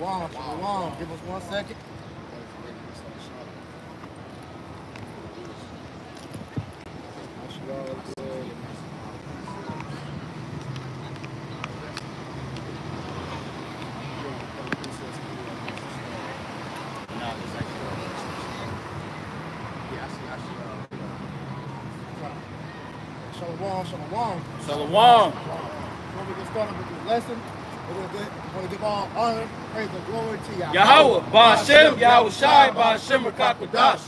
Shalom, shalom. Give us 1 second. Shalom, shalom. Shalom. Before we get started with this lesson, we're going to give all honor, praise, and glory to Yahweh, Ba'ashem, Yahweh Shai, Ba'ashem, Rakakwadash.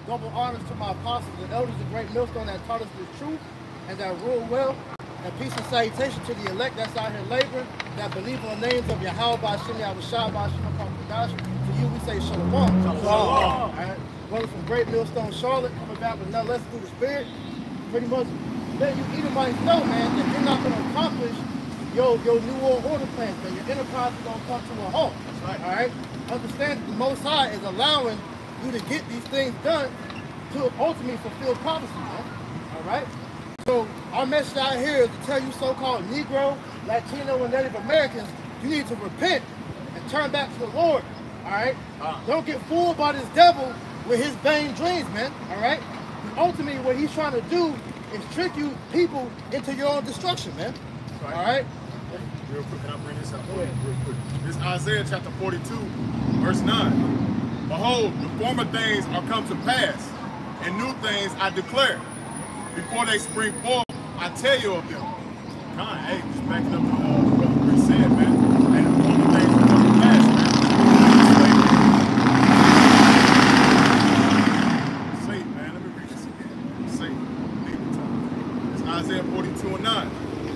Double honors to my apostles and elders, the great millstone that taught us the truth and that rule well. And peace and salutation to the elect that's out here laboring, that believe on the names of Yahweh, Ba'ashem, Yahweh Shai, Ba'ashem, Rakakwadash. To you, we say shalom. Shalom. All right. Brothers from Great Millstone, Charlotte, coming back with another lesson through the Spirit. Pretty much let you Edomites know, man, that you're not going to accomplish your New World Order plans, man. Your enterprise is going to come to a halt. That's right. All right? Understand that the Most High is allowing you to get these things done to ultimately fulfill prophecy, man. All right? So our message out here is to tell you so-called Negro, Latino, and Native Americans, you need to repent and turn back to the Lord. All right? Don't get fooled by this devil with his vain dreams, man. All right? Ultimately, what he's trying to do is trick you people into your own destruction, man. Right. All right? Real quick, can I bring this up real quick? This is Isaiah chapter 42, verse 9. Behold, the former things are come to pass, and new things I declare. Before they spring forth, I tell you of them. Hey, just backing up to what Chris said, man. And the former things are come to pass, man. Isaiah 42 and 9.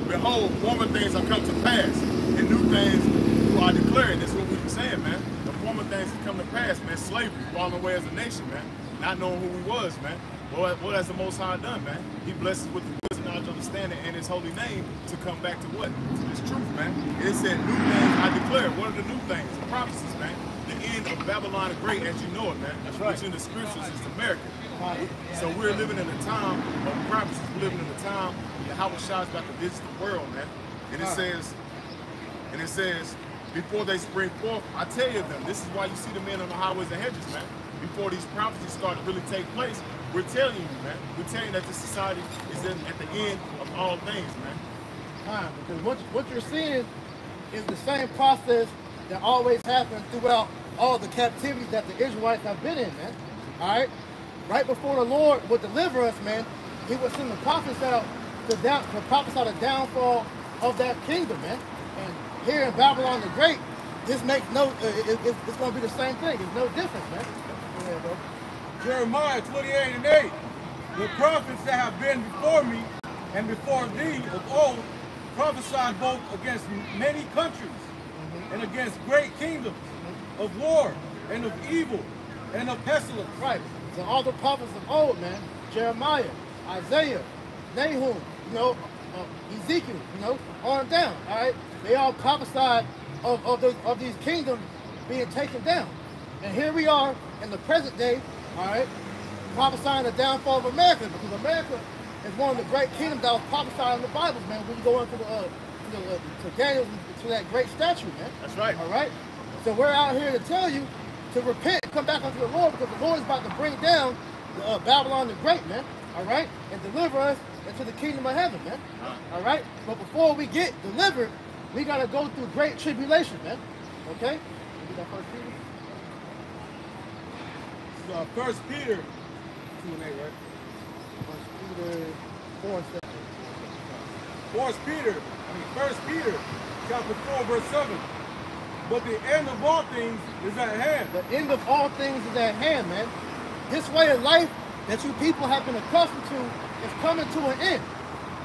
Behold, former things are come to pass, and new things do I declare. That's what we were saying, man. The former things have come to pass, man. Slavery, falling away as a nation, man. Not knowing who we was, man. What has the Most High done, man? He blesses us with the wisdom, knowledge, understanding, and His holy name to come back to what? To this truth, man. It said, new things I declare. What are the new things? The prophecies, man. The end of Babylon the Great, as you know it, man. That's right. Which in the scriptures is America. So we're living in a time of prophecies. We're living in a time where Yahweh Shai is about to visit the world, man. And it says, before they spring forth, I tell you them. This is why you see the men on the highways and hedges, man. Before these prophecies start to really take place, we're telling you, man. We're telling you that this society is at the end of all things, man. Because what you're seeing is the same process that always happened throughout all the captivities that the Israelites have been in, man. All right? Right before the Lord would deliver us, man, He would send the prophets out to prophesy the downfall of that kingdom, man. And here in Babylon the Great, this makes it's going to be the same thing. It's no different, man. Go ahead, bro. Jeremiah 28 and 8. The prophets that have been before me and before thee of old prophesied both against many countries and against great kingdoms of war and of evil and of pestilence. Right. So all the prophets of old, man, Jeremiah, Isaiah, Nahum, Ezekiel, on down, all right? They all prophesied of these kingdoms being taken down. And here we are in the present day, all right, prophesying the downfall of America, because America is one of the great kingdoms that was prophesied in the Bible, man, when you go into to Daniel, to that great statue, man. That's right. All right? So we're out here to tell you to repent and come back unto the Lord, because the Lord is about to bring down Babylon the Great, man, all right, and deliver us into the kingdom of heaven, man, all right? But before we get delivered, we got to go through great tribulation, man, okay? You got 1 Peter? 1 Peter 2 and 8, right? 1 Peter 4 and 7. 1 Peter chapter 4, verse 7. But the end of all things is at hand. The end of all things is at hand, man. This way of life that you people have been accustomed to is coming to an end.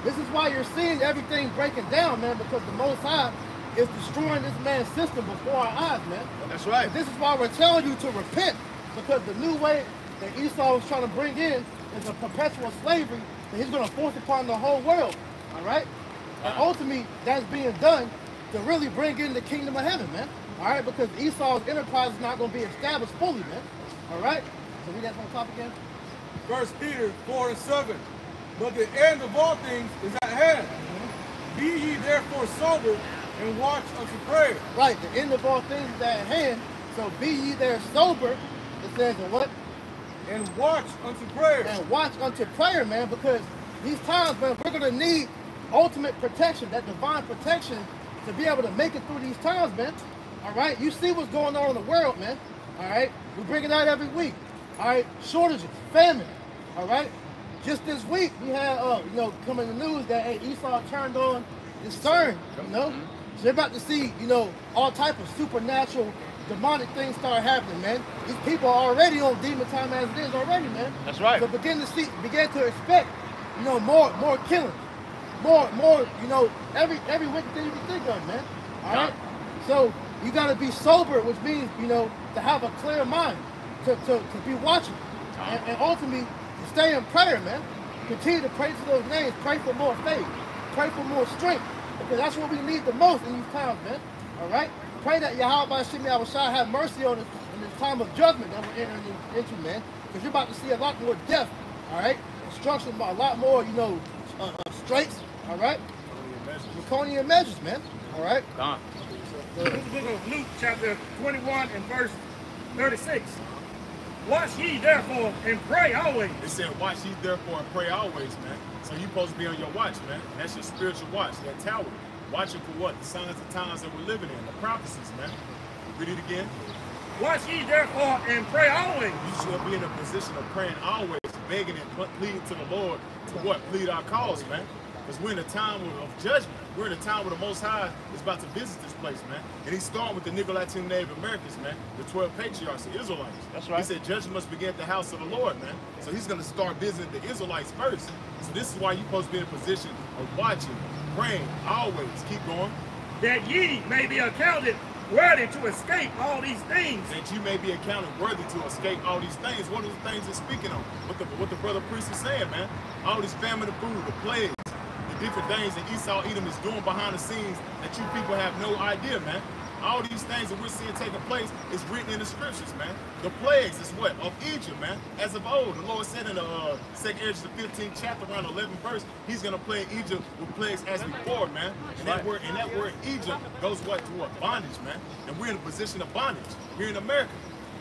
This is why you're seeing everything breaking down, man, because the Most High is destroying this man's system before our eyes, man. That's right. And this is why we're telling you to repent, because the new way that Esau is trying to bring in is a perpetual slavery that he's going to force upon the whole world, all right? And ultimately, that's being done to really bring in the kingdom of heaven, man. All right, because Esau's enterprise is not going to be established fully, man. All right? So read that from the top again. 1 Peter 4 and 7. But the end of all things is at hand. Be ye therefore sober, and watch unto prayer. Right, the end of all things is at hand. So be ye there sober, it says, and what? And watch unto prayer. And watch unto prayer, man, because these times, man, we're going to need ultimate protection, that divine protection, to be able to make it through these times, man. All right, you see what's going on in the world, man. All right, we bring it out every week. All right, shortages, famine. All right, just this week we had, coming in the news that hey, Esau turned on his son. So they're about to see, all type of supernatural, demonic things start happening, man. These people are already on demon time as it is already, man. That's right. So begin to expect, more killings, more, every wicked thing you can think of, man. All right. So you got to be sober, which means, to have a clear mind, to be watching, and ultimately to stay in prayer, man. Continue to pray to those names, pray for more faith, pray for more strength, because that's what we need the most in these times, man. All right. Pray that Yahweh Shemi Yahushua have mercy on us in this time of judgment that we're entering into, man. Because you're about to see a lot more death, all right? Destruction by a lot more, strikes, all right? Draconian measures, man, all right? Gone. This is the book of Luke, chapter 21 and verse 36. Watch ye therefore and pray always. It said, watch ye therefore and pray always, man. So you supposed to be on your watch, man. That's your spiritual watch, that tower. Watching for what? The signs and times that we're living in, the prophecies, man. Read it again. Watch ye therefore and pray always. You should be in a position of praying always, begging and pleading to the Lord to what? Plead our cause, man. Because we're in a time of judgment. We're in a time where the Most High is about to visit this place, man. And he's starting with the Negro Latino Native Americans, man. The 12 patriarchs, the Israelites. That's right. He said judgment must begin at the house of the Lord, man. So he's going to start visiting the Israelites first. So this is why you're supposed to be in a position of watching, praying, always. Keep going. That ye may be accounted worthy to escape all these things. That you may be accounted worthy to escape all these things. What are the things they're speaking on? What the brother priest is saying, man. All this famine of food, the plagues, the different things that Esau Edom is doing behind the scenes that you people have no idea, man. All these things that we're seeing taking place is written in the scriptures, man. The plagues is what? Of Egypt, man. As of old, the Lord said in the 2nd Ezra, the 15th chapter, around 11th verse, he's going to plague Egypt with plagues as before, man. And that word Egypt goes what? To what? Bondage, man. And we're in a position of bondage here in America.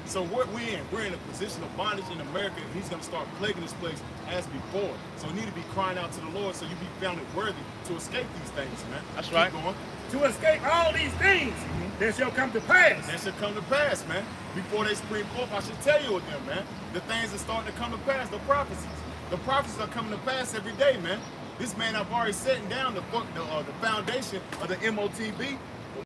So what we're in a position of bondage in America, and he's going to start plaguing this place as before. So we need to be crying out to the Lord so you be found worthy to escape these things, man. That's right. Keep going. To escape all these things that shall come to pass. That should come to pass, man. Before they spring forth, I should tell you with them, man. The things that starting to come to pass, the prophecies. The prophecies are coming to pass every day, man. This man, I've already setting down the foundation of the MOTB.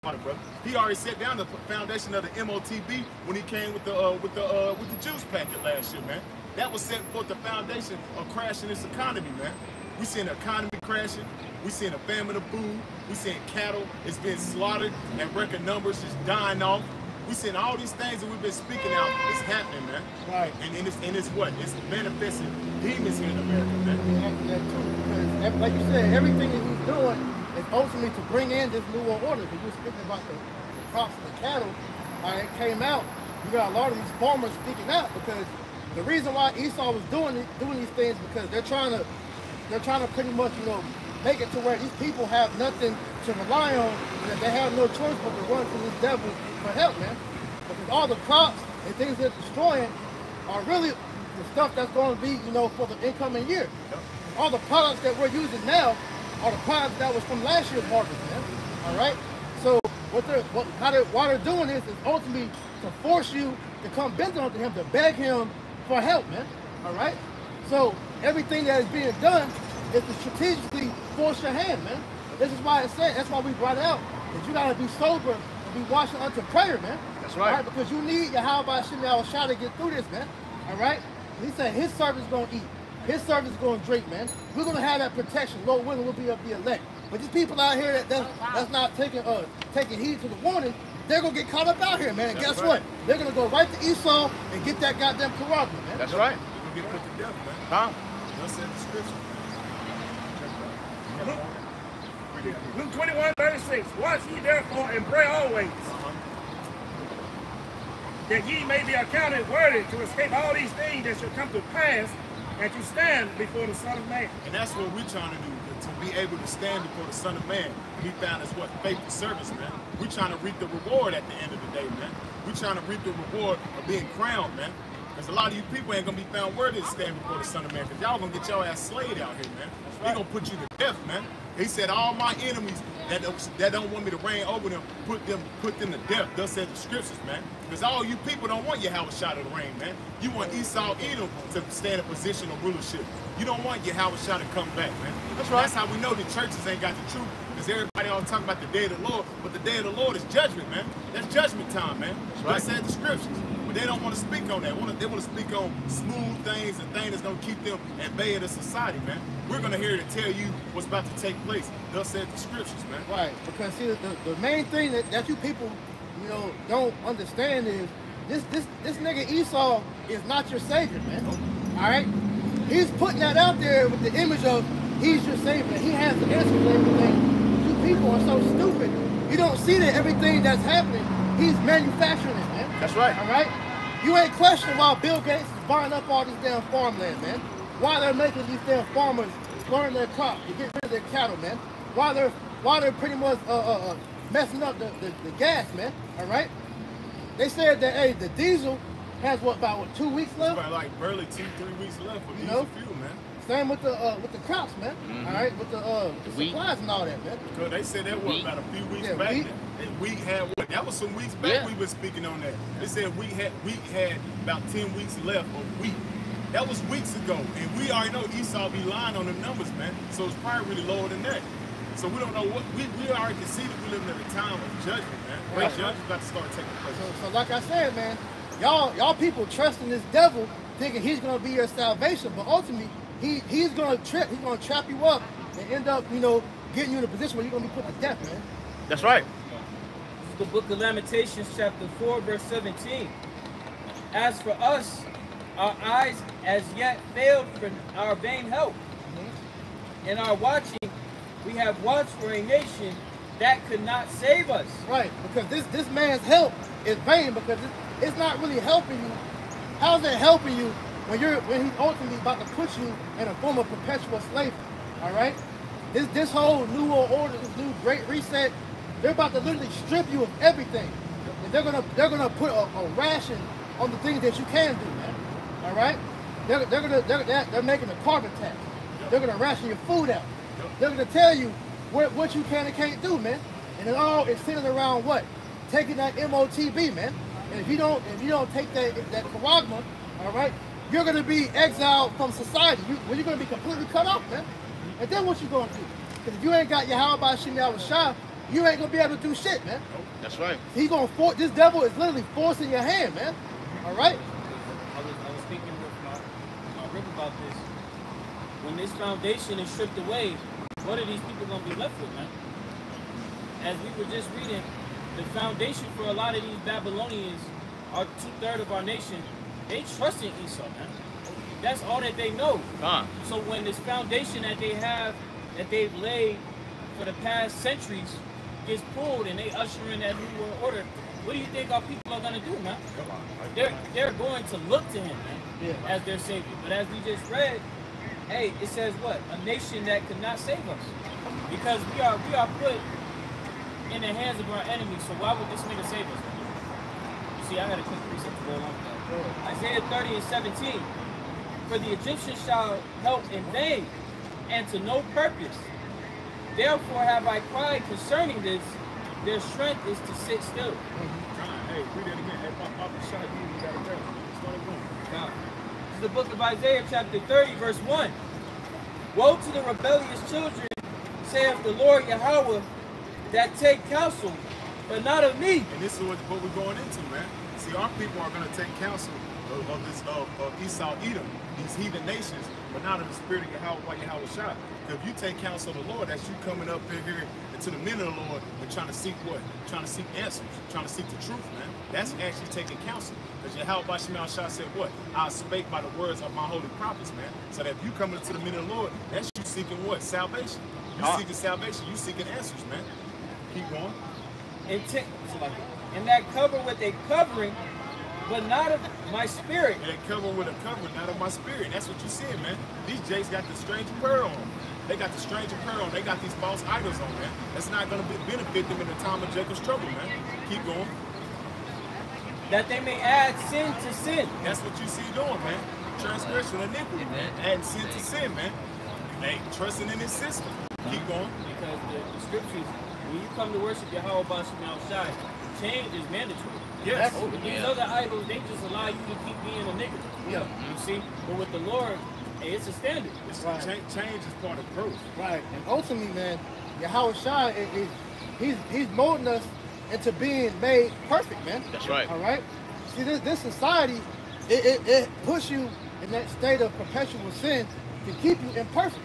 Brother. He already set down the foundation of the MOTB when he came with the juice packet last year, man. That was setting forth the foundation of crashing this economy, man. We seeing the economy crashing. We seeing a famine of food. We seeing cattle is being slaughtered and record numbers just dying off. We seeing all these things that we've been speaking out is happening, man. Right. And it's what? It's manifesting demons here in America, man. Because, like you said, everything that he's doing is ultimately to bring in this new world order. Because you were speaking about the crops and the cattle. It came out. You got a lot of these farmers speaking out because the reason why Esau was doing these things because they're trying to pretty much make it to where these people have nothing to rely on, and that they have no choice but to run to this devil for help, man. Because all the crops and things they're destroying are really the stuff that's going to be, for the incoming year. All the products that we're using now are the products that was from last year's harvest, man. All right. So why they're doing this is ultimately to force you to come bend onto him, to beg him for help, man. All right. So everything that is being done is to strategically force your hand, man. This is why that's why we brought it out. That you gotta be sober and be watching unto prayer, man. That's right. All right. Because you need Yahweh Shemi Yahushua to get through this, man. All right. He said his servant is gonna eat. His servant is gonna drink, man. We're gonna have that protection. Lord willing, we'll be of the elect. But these people out here that's not taking heed to the warning, they're gonna get caught up out here, man. And guess what? They're gonna go right to Esau and get that goddamn prerogative, man. That's right. You're gonna get put to death, man. Huh? That's in the scripture. Luke 21:36. Watch ye therefore and pray always, that ye may be accounted worthy to escape all these things that shall come to pass, and to stand before the Son of Man. And that's what we're trying to do, to be able to stand before the Son of Man. He found us what? Faithful service, man. We're trying to reap the reward at the end of the day, man. We're trying to reap the reward of being crowned, man. Because a lot of you people ain't going to be found worthy to stand before the Son of Man, because y'all going to get your ass slayed out here, man. He going to put you to death, man. He said, all my enemies that don't want me to reign over them, put them to death. Thus said the scriptures, man. Because all you people don't want Yahweh Shah to reign, man. You want Esau Edom to stand in position of rulership. You don't want Yahweh Shah to come back, man. That's right. That's how we know the churches ain't got the truth. Because everybody all talking about the day of the Lord, but the day of the Lord is judgment, man. That's judgment time, man. That's right. That said the scriptures. But they don't want to speak on that. They want to speak on smooth things and things that's going to keep them at bay in the society, man. We're going to hear to tell you what's about to take place. Thus said the scriptures, man. Right. Because see, the main thing that you people, you know, don't understand is this nigga Esau is not your savior, man. All right? He's putting that out there with the image of he's your savior. He has the answer to everything. You people are so stupid. You don't see that everything that's happening, he's manufacturing it, man. That's right. All right? You ain't questioning why Bill Gates is buying up all this damn farmland, man. Why they're making these damn farmers burn their crops to get rid of their cattle, man. Why they're pretty much messing up the gas, man. All right? They said that, hey, the diesel has about 2 weeks left? It's like barely 2-3 weeks left for diesel fuel, man. Same with the crops, man. All right, with the supplies and all that, man. Because they said that was about a few weeks back. And wheat had what? That was some weeks back we were speaking on that. They said wheat had about 10 weeks left of wheat. That was weeks ago, and we already know Esau be lying on the numbers, man. So it's probably really lower than that. So we don't know what we already can see that we're living at a time of judgment, man. Great judgment's about to start taking place. So like I said, man, y'all people trusting this devil, thinking he's gonna be your salvation, but ultimately he's gonna trap you up and end up, you know, getting you in a position where you're gonna be put to death, man. That's right. This is the book of Lamentations, chapter 4, verse 17. As for us, our eyes as yet failed for our vain help. In our watching, we have watched for a nation that could not save us. Right, because this man's help is vain, because it's not really helping you. How's it helping you when he's ultimately about to put you in a form of perpetual slavery? All right, this whole new world order, this new great reset, they're about to literally strip you of everything. And they're gonna put a ration on the things that you can do, man. All right, they're making a carbon tax. They're gonna ration your food out. They're gonna tell you what you can and can't do, man. And it all is centered around what? Taking that MOTB, man. And if you don't take that charagma, all right, you're gonna be exiled from society. You're gonna be completely cut off, man. And then what you gonna do? Because if you ain't got Yahweh Bashim Yahweh Shah, you ain't gonna be able to do shit, man. That's right. He's gonna force. This devil is literally forcing your hand, man. All right. I was speaking with my rip about this. When this foundation is stripped away, what are these people going to be left with, man? As we were just reading, the foundation for a lot of these Babylonians, are 2/3 of our nation, they trust in Esau, man. That's all that they know. So when this foundation that they have, that they've laid for the past centuries, gets pulled and they usher in that new world order, what do you think our people are going to do, man? They're going to look to him, man, as their savior. But as we just read, hey, it says what? A nation that could not save us. Because we are put in the hands of our enemies, so why would this nigga save us? You see, I had a quick precept to go along with that. Isaiah 30 and 17. For the Egyptians shall help in vain, and to no purpose. Therefore have I cried concerning this, their strength is to sit still. Hey, read that again. Hey, Papa Shah, you got it right. This is the book of Isaiah, chapter 30, verse 1. Woe to the rebellious children, saith the Lord Yahweh, that take counsel, but not of me. And this is what we're going into, man. See, our people are going to take counsel of Esau Edom, these heathen nations, but not of the spirit of Yahweh Shah. If you take counsel of the Lord, that's you coming up in here to the men of the Lord and trying to seek what? Trying to seek answers, trying to seek the truth, man. That's actually taking counsel. Because Yahweh Bashim Shah said what? I spake by the words of my holy prophets, man. So that if you coming to the men of the Lord, that's you seeking what? Salvation. You seeking salvation, you seeking answers, man. Keep going. And that cover with a covering, but not of my spirit. And that cover with a covering, not of my spirit. That's what you said, man. These Jays got the strange pearl on them. They got the stranger pearl. They got these false idols on, man. That's not going to benefit them in the time of Jacob's trouble, man. Keep going. That they may add sin to sin. That's what you see doing, man. Transgression, iniquity, man. Adding sin to sin, man. They trusting in this system. Keep going. Because the scriptures, when you come to worship Yahweh Bashim Al-Shai, change is mandatory. Yes. But these other idols, they just allow you to keep being a nigga. Yeah. You see? But with the Lord, hey, it's a standard. It's Right. Change is part of growth. Right. And ultimately, man, Yahweh Shai, he's molding us into being made perfect, man. That's right. All right. See, this society, it puts you in that state of perpetual sin to keep you imperfect.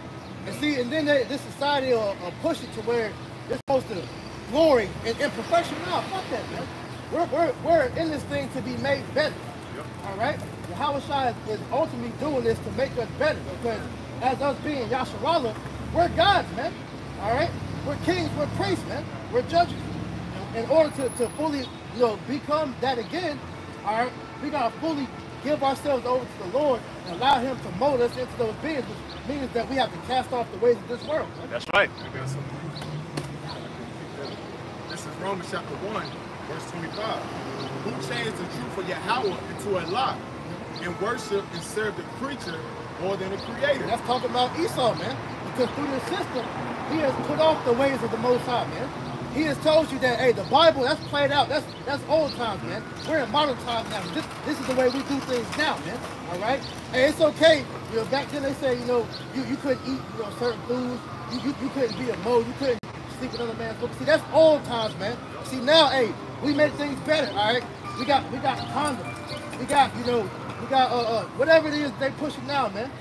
And see, and then this society will push it to where it's supposed to glory in imperfection. No, fuck that, man. We're in this thing to be made better. Yep. All right. Yahweh Shai is ultimately doing this to make us better, because as us being Yasharallah, we're gods, man. All right. We're kings. We're priests, man. We're judges. In order to fully, become that again, all right, we gotta fully give ourselves over to the Lord and allow Him to mold us into those beings, which means that we have to cast off the ways of this world. Man. That's right. I got something. This is Romans chapter 1, verse 25. Who changed the truth of Yahweh into a lie and worship and serve the creature more than the creator? That's talking about Esau, man. Because through this system, he has put off the ways of the Most High, man. He has told you that, hey, the Bible, that's played out. That's old times, man. We're in modern times now. This is the way we do things now, man. All right? Hey, it's okay. Back then they say, you couldn't eat, certain foods. You couldn't be a mole. You couldn't sleep with another man's book. See, that's old times, man. See, now, hey, we make things better, all right? We got condoms. We got, whatever it is they pushing now, man.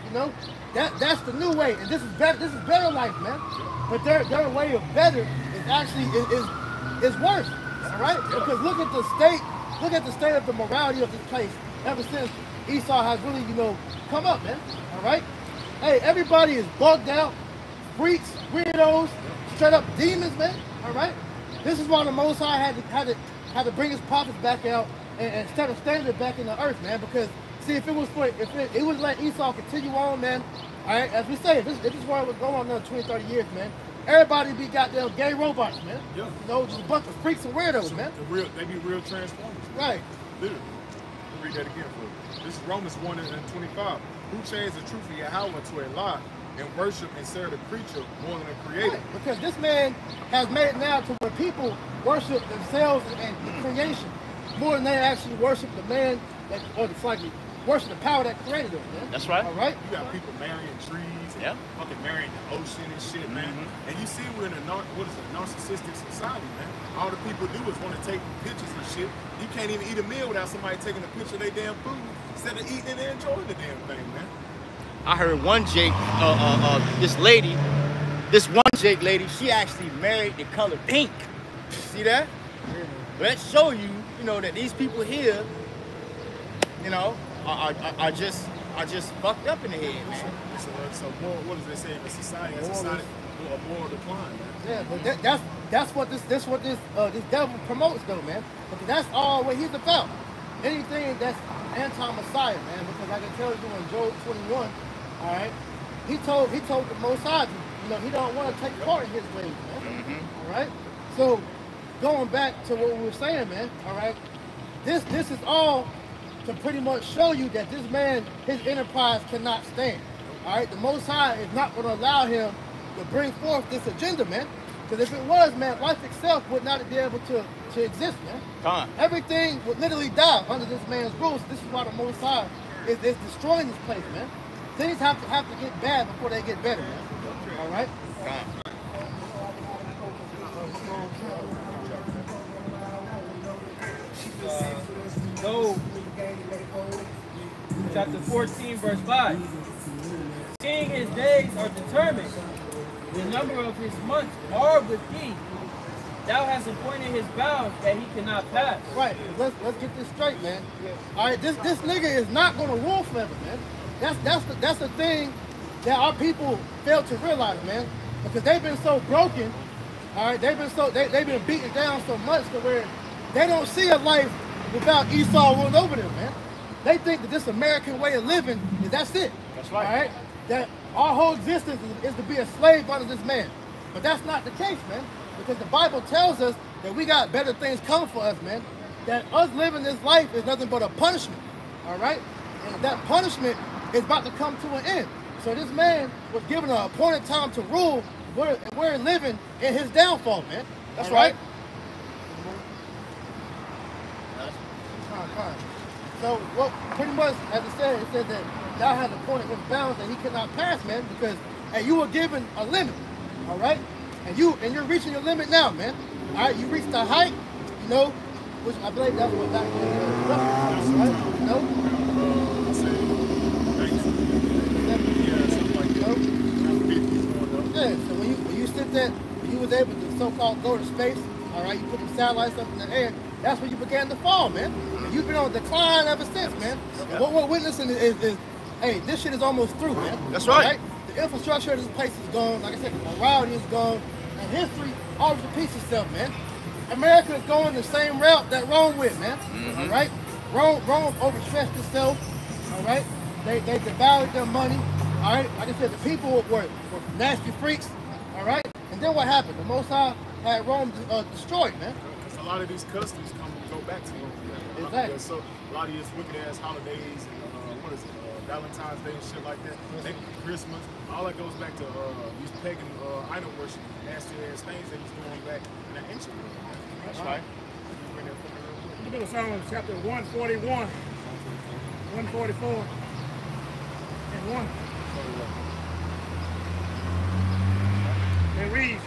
That's the new way. And this is better life, man. But their way of better is actually is worse. All right? Because look at the state of the morality of this place ever since Esau has really, come up, man. All right? Hey, everybody is bugged out, freaks, weirdos, straight up demons, man. All right? This is why the Most High had to bring his prophets back out and set a standard back in the earth, man. Because see, if it would let Esau continue on, man. All right, as we say, if this world would go on another 20, 30 years, man, everybody be goddamn gay robots, man. Yeah. Just a bunch of freaks and weirdos, man. They be real transformers. Right. Literally. Let me read that again for you. This is Romans 1 and 25. Who changed the truth of Yahweh to a lie and worship and serve the creature more than the creator? Right. Because this man has made it now to where people worship themselves and the creation more than they actually worship the man worship the power that created them, man. That's right. All right? You got people marrying trees, Yeah. fucking marrying the ocean and shit, man. And you see we're in a narcissistic society, man. All the people do is want to take pictures and shit. You can't even eat a meal without somebody taking a picture of their damn food instead of eating it and enjoying the damn thing, man. I heard one Jake, this one Jake lady, she actually married the color pink. See that? Let's show you, that these people here, are just fucked up in the head, man. So more, what does they say in the society? A moral decline, man. Yeah, but that's what this devil promotes, though, man. Because that's all what he's about. Anything that's anti-Messiah, man. Because I can tell you in Job 21, all right, he told the Most High, he don't want to take part in his ways, man. All right. So going back to what we were saying, man. All right, this is all to pretty much show you that this man, his enterprise cannot stand. All right, the Most High is not going to allow him to bring forth this agenda, man. Because if it was, man, life itself would not be able to exist, man. Come on. Everything would literally die under this man's rules. This is why the Most High is destroying this place, man. Things have to get bad before they get better, man. All right? Come on. Job, chapter 14, verse 5. Seeing his days are determined, the number of his months are with thee. Thou hast appointed his bounds that he cannot pass. Right. Let's get this straight, man. All right, this nigga is not gonna rule forever, man. That's the thing that our people fail to realize, man. Because they've been so broken. All right, they've been beaten down so much to where they don't see a life without Esau ruling over them, man. They think that this American way of living is that's it. That's right. All right, that our whole existence is to be a slave under this man. But that's not the case, man. Because the Bible tells us that we got better things coming for us, man. That us living this life is nothing but a punishment, all right? And that punishment is about to come to an end. So this man was given an appointed time to rule. We're living in his downfall, man. That's All right. right. So what pretty much, as it said that thou has appointed him bounds that he could not pass, man, because and you were given a limit, all right? And you're reaching your limit now, man. All right, you reached the height, you know, which I believe that's what back then, right? You know? Yeah, so when you sit there, when you was able to so-called go to space, all right, you put the satellites up in the air, that's when you began to fall, man. And you've been on decline ever since, man. And what we're witnessing is, hey, this shit is almost through, man. That's right. All right? The infrastructure of this place is gone. Like I said, the morality is gone. And history always repeats itself, man. America is going the same route that Rome went, man. All right? Rome overstretched itself, all right? They devoured their money, all right? Like I said, the people were nasty freaks, all right? And then what happened? The Most High had Rome destroyed, man. Because a lot of these customs go back to Rome. Exactly. So a lot of these wicked ass holidays and what is it? Valentine's Day and shit like that. Christmas. All that goes back to these pagan idol worship, nasty ass things they was doing back in the ancient world. That's right. The book of Psalms, chapter 141, 144, and 1. It reads,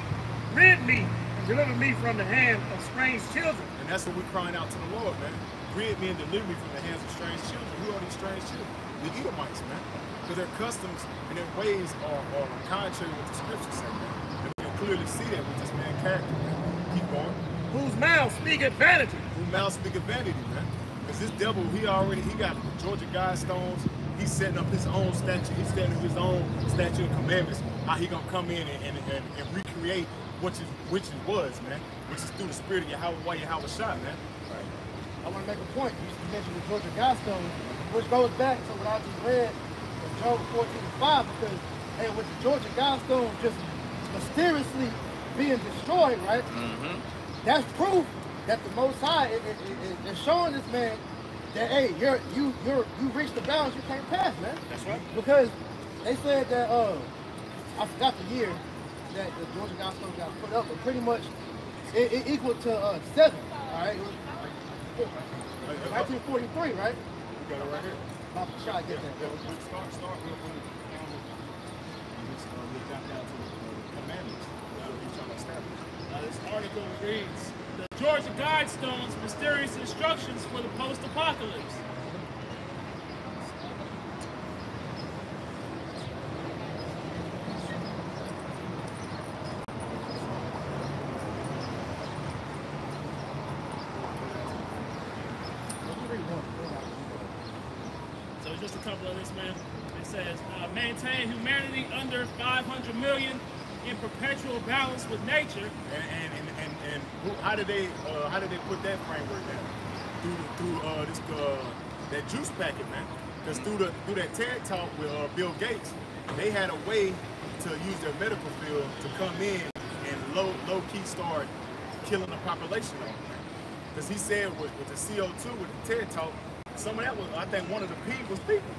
rid me and deliver me from the hand of strange children. And that's what we're crying out to the Lord, man. Rid me and deliver me from the hands of strange children. Who are these strange children? The Edomites, man. Because their customs and their ways are contrary to what the scriptures say, man. And we can clearly see that with this man's character, man. Keep going. Whose mouths speak vanity. Who mouths speak of vanity, man. Because this devil, he got Georgia Guidestones. He's setting up his own statue. He's setting up his own statute of commandments. How he gonna come in and recreate which it was, man. Which is through the spirit of Yahweh Shah, man. Right. I want to make a point. You mentioned the Georgia Guidestones, which goes back to what I just read from Job 14:5, because hey, with the Georgia Guidestones just mysteriously being destroyed, right? That's proof that the Most High is showing this man that hey, you reached the bounds you can't pass, man. That's right. Because they said that I forgot the year that the Georgia Guidestones got put up, but pretty much it equaled to 7. All right, it was 1943, right? We got it right here. I'm trying to get that. Start real quick. We'll jump down to the commandments that he's trying to establish. This article reads, the Georgia Guidestones, mysterious instructions for the post-apocalypse. So just a couple of this, man. It says, maintain humanity under 500 million in perpetual balance with nature. And how did they put that framework down? Through that juice packet, man. Because through that TED talk with Bill Gates, they had a way to use their medical field to come in and low key start killing the population off, man. Because he said with the CO2 with the TED talk, some of that was, I think one of the P was people.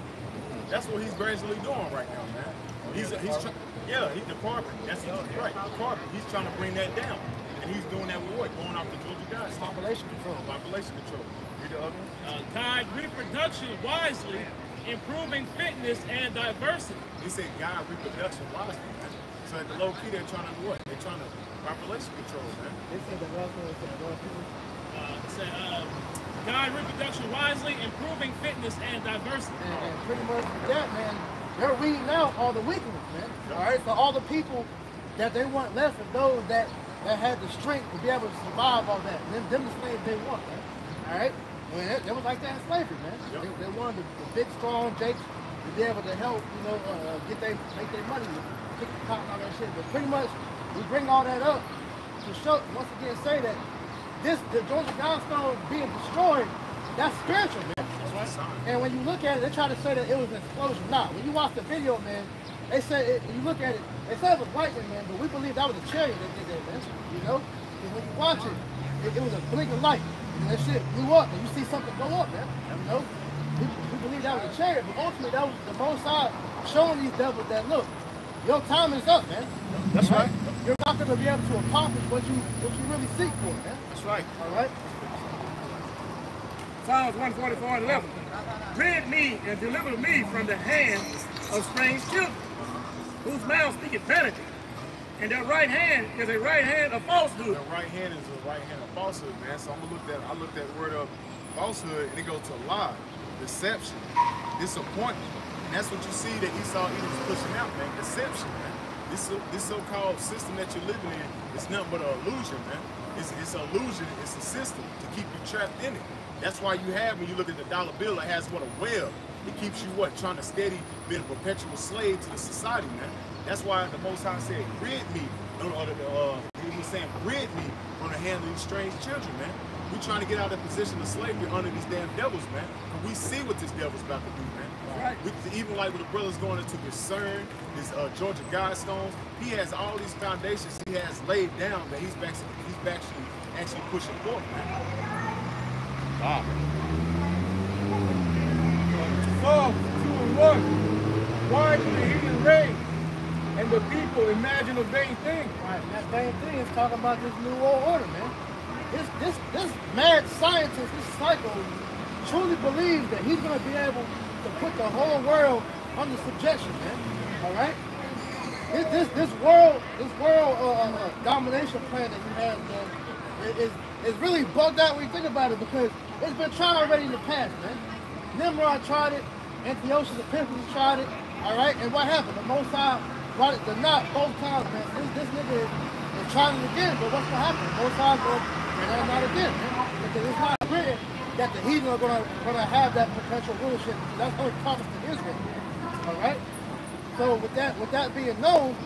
That's what he's gradually doing right now, man. He's the carbon. That's right, carbon. He's trying to bring that down, and he's doing that with what? Going off the Georgia Guidestones. Population control. Population control. Read the other one. Guide reproduction wisely, improving fitness and diversity. He said guide reproduction wisely, man. So at the low key, they're trying to do what? They're trying to population control, man. They said the welfare is the people. Guide reproduction wisely, improving fitness and diversity. And pretty much with that, man, they're weeding out all the weak ones, man. All right, so all the people that they want left of those that had the strength to be able to survive all that. Them the slaves they want, man. All right, I mean, they was like that in slavery, man. Yep. They wanted the big, strong Jakes to be able to help, you know, make their money, kick the cotton, all that shit. But pretty much, we bring all that up to show, once again, say that the Georgia Guidestones being destroyed, that's spiritual, man. That's right. And when you look at it, they try to say that it was an explosion. Nah, when you watch the video, man, They say, you look at it, they say it was lightning, man, but we believe that was a chariot that did that, man. You know? Because when you watch it, it was a blinking light. And that shit blew up, and you see something go up, man. You know? We believe that was a chariot, but ultimately that was the Most High showing these devils that, look, your time is up, man. That's right. You're not going to be able to accomplish what you really seek for, man. That's right. All right? Psalms 144:11. Rid me and deliver me from the hand of strange children, whose mouth speaketh vanity, and their right hand is a right hand of falsehood. The right hand is a right hand of falsehood, man. So I looked at the word of falsehood, and it goes to lie, deception, disappointment. And that's what you see that Esau was pushing out, man. Deception, man. This so-called system that you're living in is nothing but an illusion, man. It's an illusion. It's a system to keep you trapped in it. That's why you have, when you look at the dollar bill, it has what, a web. It keeps you what, trying to steady being a perpetual slave to the society, man. That's why the Most High said, rid me. He was saying, rid me from the hand of these strange children, man. We're trying to get out of the position of slavery under these damn devils, man. And we see what this devil's about to do, man. Right. Even like with the brothers going into Discern, his Georgia Guidestones, he has all these foundations he has laid down that he's actually pushing forth, man. Wow. Psalms 2:1. Why do the heathen rage and the people imagine a vain thing? Right, and that vain thing is talking about this new world order, man. This mad scientist, this psycho, truly believes that he's going to be able to put the whole world under subjection, man. All right. This world domination plan that you have, man, is really bugged out when you think about it, because it's been tried already in the past, man. Nimrod tried it, Antiochus Epiphanes tried it, all right. And what happened? The Most High brought it to naught both times, man. This nigga is trying it again, but what's gonna happen? The Most High going to bring it not again, man. Because it's not written that the heathen are gonna have that perpetual rulership. That's only promised to Israel. All right. So with that being known,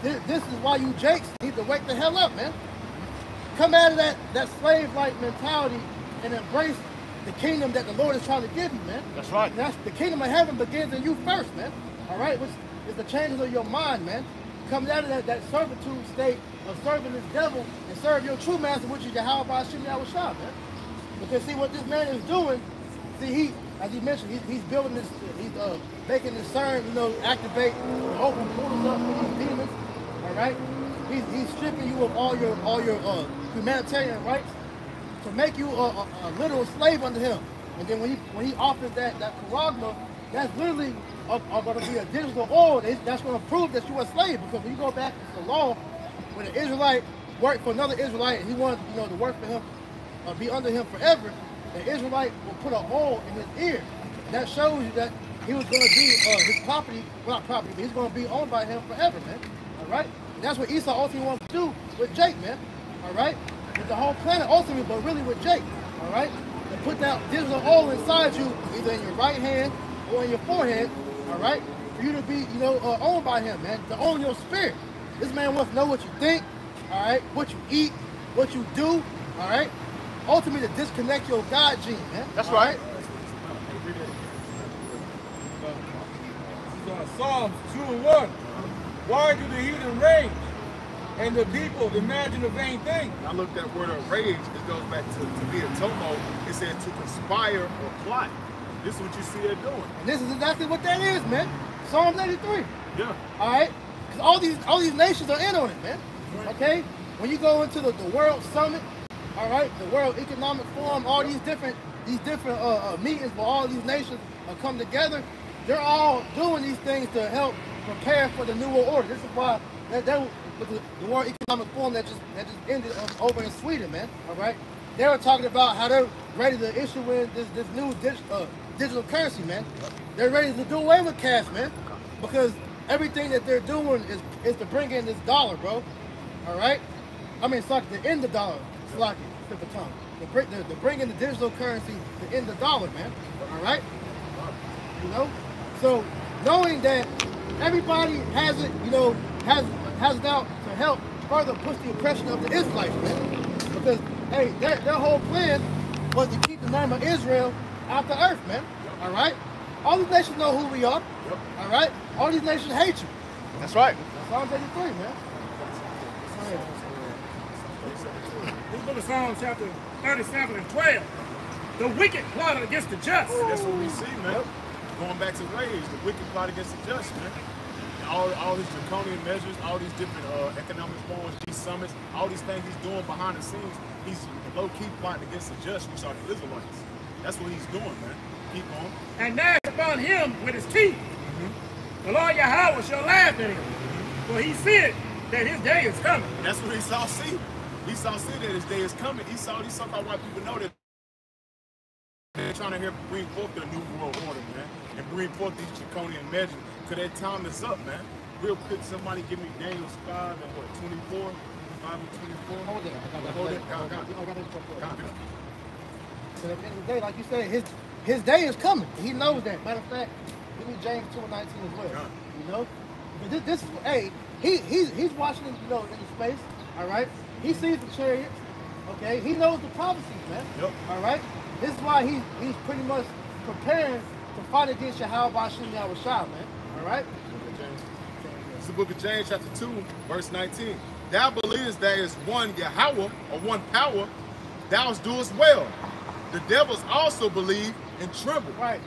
this is why you Jakes need to wake the hell up, man. Come out of that slave-like mentality and embrace the kingdom that the Lord is trying to give you, man. That's right. And that's the kingdom of heaven begins in you first, man. All right, which is the changes of your mind, man. Coming out of that servitude state of serving this devil and serve your true master, which is Yahweh Hashem Yahushua, man. Because see what this man is doing. See, as he mentioned, he's building this. He's making this CERN, activate, open portals up for these demons. All right. He's stripping you of all your humanitarian rights to make you a literal slave under him. And then when he offers that charagma, that's literally going to be a digital oil that's going to prove that you're a slave. Because when you go back to the law, when an Israelite worked for another Israelite and he wanted to work for him, be under him forever, the Israelite will put an oil in his ear. That shows you that he was going to be his property, well, not property, but he's going to be owned by him forever, man. All right? And that's what Esau ultimately wants to do with Jake, man. All right? With the whole planet ultimately, but really with Jake. All right? To put that digital oil inside you, either in your right hand or in your forehead, all right? For you to be, owned by him, man. To own your spirit. This man wants to know what you think, all right? What you eat, what you do, all right? Ultimately, to disconnect your God gene, man. That's right. Psalms 2:1. Why do the heathen rage and the people imagine a vain thing? I looked at word of rage, it goes back to be a tomo. It said to conspire or plot. This is what you see they're doing. And this is exactly what that is, man. Psalm 83. Yeah. All right? Because all these nations are in on it, man. Okay? When you go into the World Summit, all right, the World Economic Forum, all these different meetings where all these nations come together, they're all doing these things to help prepare for the New World Order. This is why the World Economic Forum that just ended over in Sweden, man. All right, they were talking about how they're ready to issue in this new digital currency, man. They're ready to do away with cash, man, because everything that they're doing is to bring in this dollar, bro. All right, I mean, to end the dollar. Slocky, flip the tongue. To bring in the digital currency to end the dollar, man. All right? So knowing that everybody has it, has it out to help further push the oppression of the Israelites, man. Because, hey, their whole plan was to keep the name of Israel out the earth, man. All right? All these nations know who we are. Yep. All right? All these nations hate you. That's right. Psalms 83, man. This book of Psalms, chapter 37 and 12. The wicked plotted against the just. That's what we see, man. Going back to rage, the wicked plot against the just, man. And all these draconian measures, all these different economic reforms, these summits, all these things he's doing behind the scenes, he's low-key plotting against the just, which are the Israelites. That's what he's doing, man. Keep on. And gnash upon him with his teeth. The Lord Yahweh shall laugh at him. For he said that his day is coming. And that's what Esau see. Esau see that his day is coming. Esau, these so-called white people know that they're trying to bring forth their new world order, man, and bring forth these draconian measures. Because that time is up, man. Real quick, somebody give me Daniel 5 and what, 24? 5 and 24? Hold it. Hold it. Got it. So at the end of the day, like you said, his day is coming. He knows that. Matter of fact, give me James 2:19 as well. Yeah. You know? But this is, hey, he's watching, you know, in space, all right? He sees the chariots, okay? He knows the prophecies, man. Yep. All right? This is why he's pretty much preparing to fight against Yahweh Bashim Yahushua, man. All right? This is the book of James, chapter 2, verse 19. Thou believest there is one Yahweh, or one power, thou doest well. The devils also believe and tremble. Right.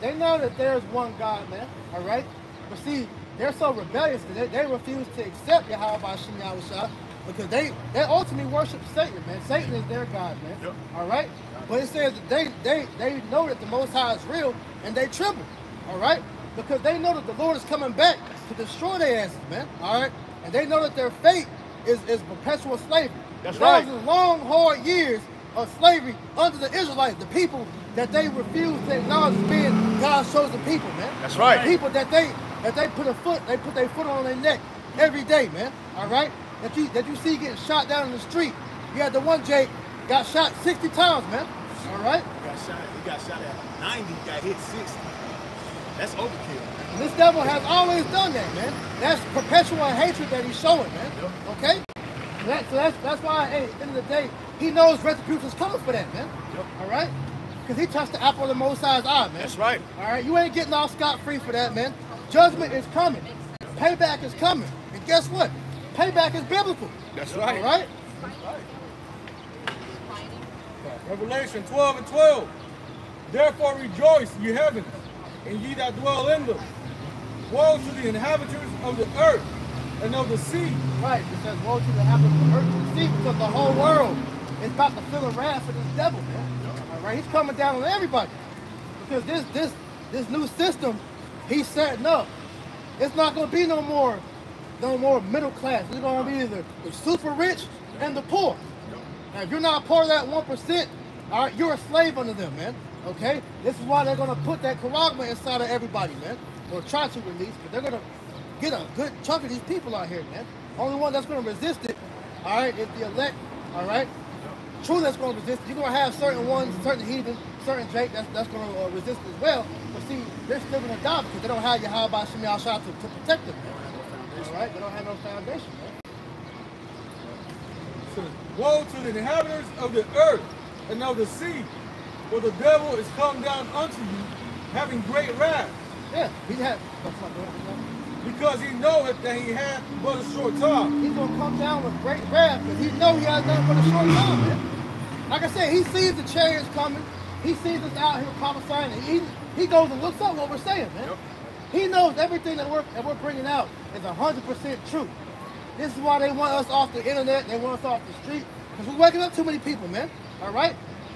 They know that there's one God, man. All right? But see, they're so rebellious that they refuse to accept Yahweh Bashim Yahushua because they ultimately worship Satan, man. Satan is their God, man. Yep. All right? But it says that they know that the Most High is real and they tremble. All right? Because they know that the Lord is coming back to destroy their asses, man. All right? And they know that their fate is perpetual slavery. That's right. Thousands of long, hard years of slavery under the Israelites, the people that they refuse to acknowledge as being God's chosen people, man. That's right. The people that they put their foot on their neck every day, man. All right? That you see getting shot down in the street. You had the one Jake got shot 60 times, man. All right? He got shot at 90, got hit 60. That's overkill. And this devil has always done that, man. That's perpetual hatred that he's showing, man. Yep. Okay? So that's why, hey, at the end of the day, he knows retribution's coming for that, man. Yep. All right? Because he touched the apple of the Most High's eye, man. That's right. All right? You ain't getting off scot-free for that, man. Judgment is coming. Payback is coming. And guess what? Payback is biblical. That's right. All right? Revelation 12 and 12. Therefore rejoice, ye heavens, and ye that dwell in them. Woe to the inhabitants of the earth and of the sea. Right. It says, woe to the inhabitants of the earth and the sea, because the whole world is about to feel the wrath of this devil, man. All right? He's coming down on everybody. Because this new system he's setting up, it's not going to be no more middle class. It's going to be either the super rich and the poor. Now, if you're not part of that 1%, all right, you're a slave under them, man. Okay? This is why they're going to put that charagma inside of everybody, man. Or try to release, but they're going to get a good chunk of these people out here, man. Only one that's going to resist it, all right, is the elect, all right? True, that's going to resist it. You're going to have certain ones, certain heathens, certain Drake that's going to resist it as well. But see, they're still going to die because they don't have Yahweh Bashim Yahushua to protect them, man. All right? They don't have no foundation, man. Woe to the inhabitants of the earth and of the sea, for the devil is come down unto you, having great wrath. Yeah, because he knoweth that he hath but a short time. He's going to come down with great wrath because he knows he has nothing but a short time, man. Like I said, he sees the chariots coming. He sees us out here prophesying. And he goes and looks up what we're saying, man. Yep. He knows everything that we're bringing out is 100% true. This is why they want us off the internet. They want us off the street. Because we're waking up too many people, man. All right?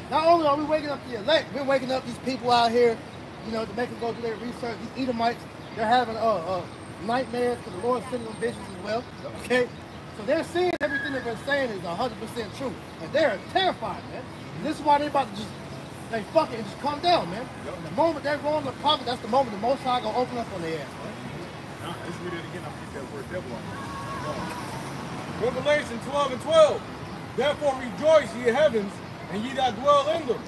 Not only are we waking up the elect, we're waking up these people out here, you know, to make them go do their research. These Edomites, they're having nightmares because the Lord's sending them visions as well. Okay? So they're seeing everything that we're saying is 100% true. And they're terrified, man. And this is why they're about to they fuck it and just calm down, man. And the moment they're going to the prophet, that's the moment the Most High gonna open up on their ass, man. Let's read it again. I'll get that word devil on. Revelation 12 and 12. Therefore rejoice, ye heavens, and ye that dwell in them.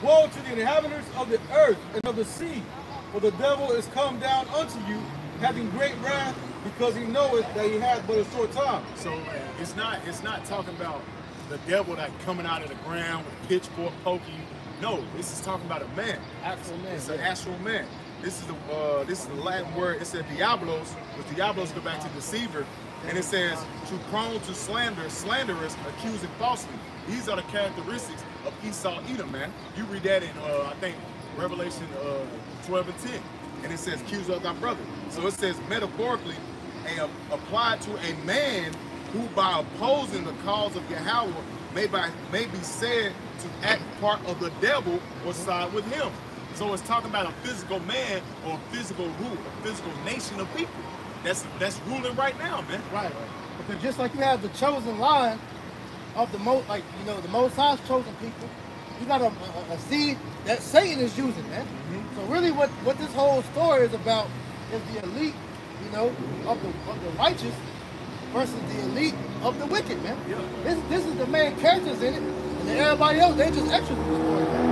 Woe to the inhabitants of the earth and of the sea, for the devil is come down unto you, having great wrath, because he knoweth that he hath but a short time. So it's not talking about the devil that coming out of the ground with a pitchfork poking you. No, this is talking about a man. Actual man. It's an actual man. This is the Latin word. It said diablos, which diablos go back to deceiver, and it says to prone to slander, slanderous, accusing falsely. These are the characteristics of Esau Edom, man. You read that in I think Revelation 12 and 10, and it says accuse of thy brother. So it says metaphorically, applied to a man who by opposing the cause of Yahweh may be said to act part of the devil or side with him. So it's talking about a physical man or a physical rule, a physical nation of people that's ruling right now, man. Right. Because just like you have the chosen line of the most, like, you know, the Most High's chosen people, you got a seed that Satan is using, man. So really what this whole story is about is the elite, you know, of the righteous versus the elite of the wicked, man. Yeah. This is the main characters in it, and then everybody else, they just extras in the story, man.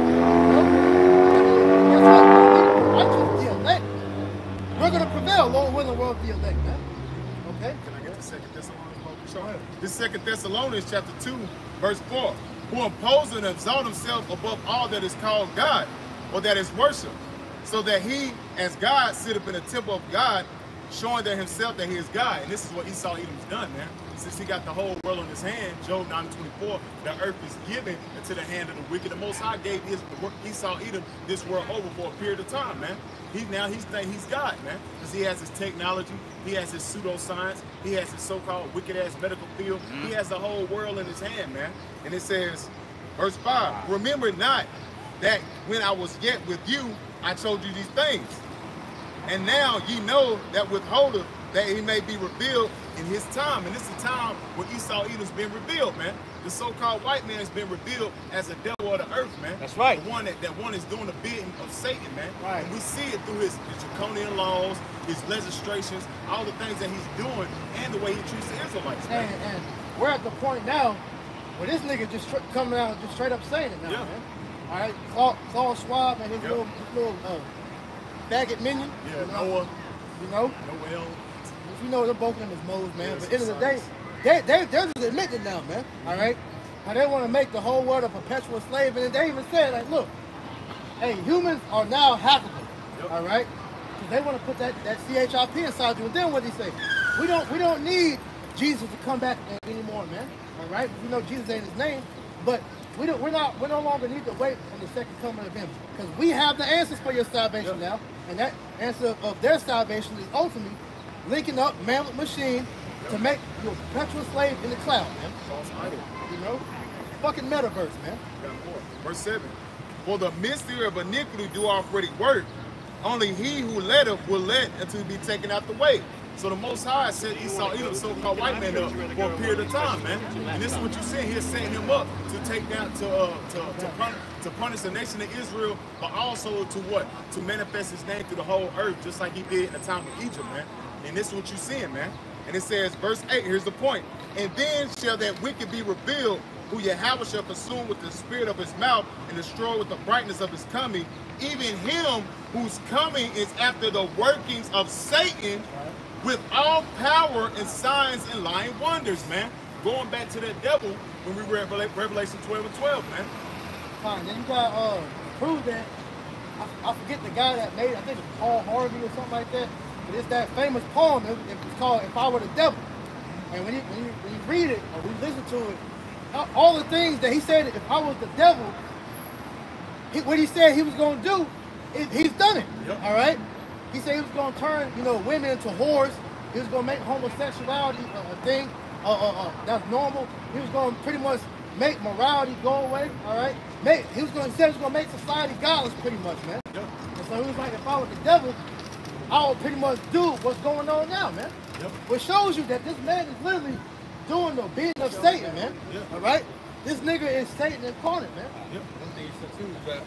Righteous, the elect, we're going to prevail, Lord willing, world the elect, man. Okay? Can I get to 2 Thessalonians? Sure. This 2 Thessalonians chapter 2, verse 4. Who oppose and exalt himself above all that is called God, or that is worship, so that he, as God, sit up in the temple of God, showing that himself that he is God. And this is what Esau Edom's done, man. Since he got the whole world in his hand, Job 9:24, the earth is given into the hand of the wicked. The Most High gave Esau Edom this world over for a period of time, man. He's God, man, because he has his technology, he has his pseudoscience, he has his so-called wicked-ass medical field. He has the whole world in his hand, man. And it says, verse 5, remember not that when I was yet with you, I told you these things. And now ye know that withholdeth that he may be revealed in his time. And this is the time when Esau Edom's been revealed, man. The so-called white man has been revealed as a devil of the earth, man. That's right. The one that one is doing the bidding of Satan, man. Right. And we see it through his draconian laws, his legislations, all the things that he's doing, and the way he treats the Israelites, man. And we're at the point now where this nigga just coming out and just straight up saying it now, man. All right, Klaus Schwab and his little faggot minion. Yeah, you know, Noah. You know? Noel. You know, they're both of them as moles, man. Yeah, but at the end of the day, they're just admitting now, man. All right? How they want to make the whole world a perpetual slave. And they even said, like, look, hey, humans are now hackable. Yep. All right? Because they want to put that CHIP inside you. And then what they say? We don't need Jesus to come back anymore, man. All right? We know Jesus ain't his name, but we no longer need to wait on the second coming of him, because we have the answers for your salvation now, and that answer of their salvation is ultimately linking up man with machine to make you a perpetual slave in the cloud, man. False idol. You know, fucking metaverse, man. Verse 7. For the mystery of iniquity do already work. Only he who letteth will let until he be taken out the way. So the Most High set Esau Edom, so-called white man, up for a period of time, man. And this is what you're saying. He's setting him up to take down, to punish the nation of Israel, but also to what? To manifest his name through the whole earth, just like he did in the time of Egypt, man. And this is what you're seeing, man. And it says, verse 8, here's the point. And then shall that wicked be revealed, who Yahweh shall consume with the spirit of his mouth and destroy with the brightness of his coming, even him whose coming is after the workings of Satan, with all power and signs and lying wonders, man. Going back to that devil when we read Revelation 12 and 12, man. Fine. Then you got prove that. I forget the guy that made it. I think it's Paul Harvey or something like that. But it's that famous poem. It's called "If I Were the Devil." And when you read it or we listen to it, all the things that he said, if I was the devil, what he said he was going to do, he's done it. Yep. All right. He said he was going to turn, women into whores. He was going to make homosexuality a thing that's normal. He was going to pretty much make morality go away, all right? He was going to make society godless pretty much, man. Yep. And so he was like, if I was the devil, I would pretty much do what's going on now, man. Yep. Which shows you that this man is literally doing the bidding of Satan, man. Yep. All right? This nigga is Satan incarnate, man. Yep. One thing he said too is that,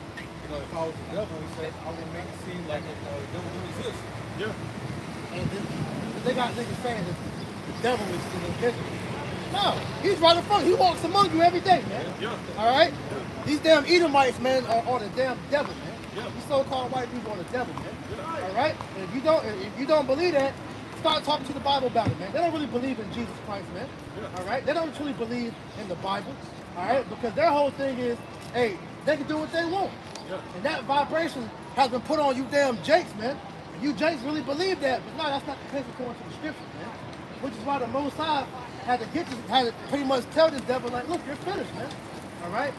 if I was the devil, he said, I would make it seem like the devil don't exist. Yeah. And they got niggas saying that the devil is invisible. No, he's right in front. He walks among you every day, man. Yeah. All right? Yeah. These damn Edomites, man, are the damn devil, man. Yeah. These so-called white people are the devil, man. Yeah. All right? And if you don't believe that, start talking to the Bible about it, man. They don't really believe in Jesus Christ, man. Yeah. All right? They don't truly believe in the Bible. All right? Because their whole thing is, hey, they can do what they want. And that vibration has been put on you damn jakes, man. And you jakes really believe that, but no, that's not the case according to the scriptures, man. Which is why the Most High had to pretty much tell this devil, like, look, you're finished, man. All right?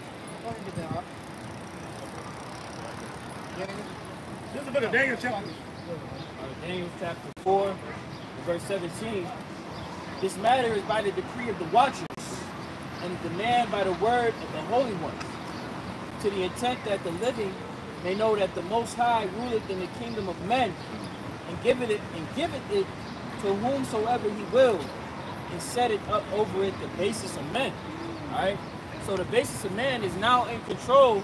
Go ahead and get that out. This is a bit of Daniel chapter. Daniel chapter 4, verse 17. This matter is by the decree of the watchers, and the demand by the word of the holy ones, to the intent that the living may know that the Most High ruleth in the kingdom of men, and giveth it to whomsoever he will, and set it up over it the basis of men. Alright? So the basis of man is now in control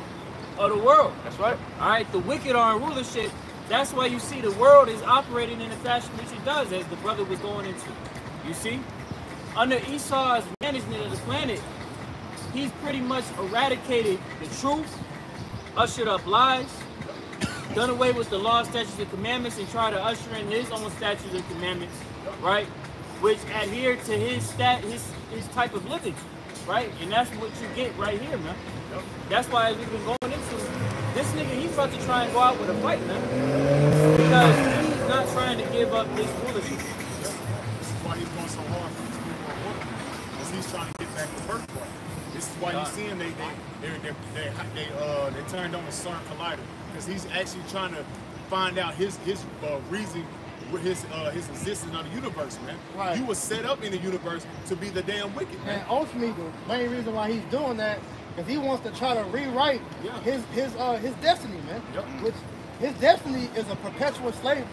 of the world. That's right. Alright, the wicked are in rulership. That's why you see the world is operating in the fashion which it does, as the brother was going into. You see? Under Esau's management of the planet, he's pretty much eradicated the truth, ushered up lies, done away with the law, statutes, and commandments, and tried to usher in his own statutes and commandments, right? Which adhere to his type of living, right? And that's what you get right here, man. That's why we've been going into this nigga. He's about to try and go out with a fight, man, because he's not trying to give up his rulership. This is why he's going so hard for these people on work, because he's trying to get back the birthright. This is why you see him. They turned on the CERN collider, because he's actually trying to find out his reason with his existence of the universe, man. Right. You were set up in the universe to be the damn wicked, man. And ultimately, the main reason why he's doing that is he wants to try to rewrite his destiny, man. Yep. Which his destiny is a perpetual slavery,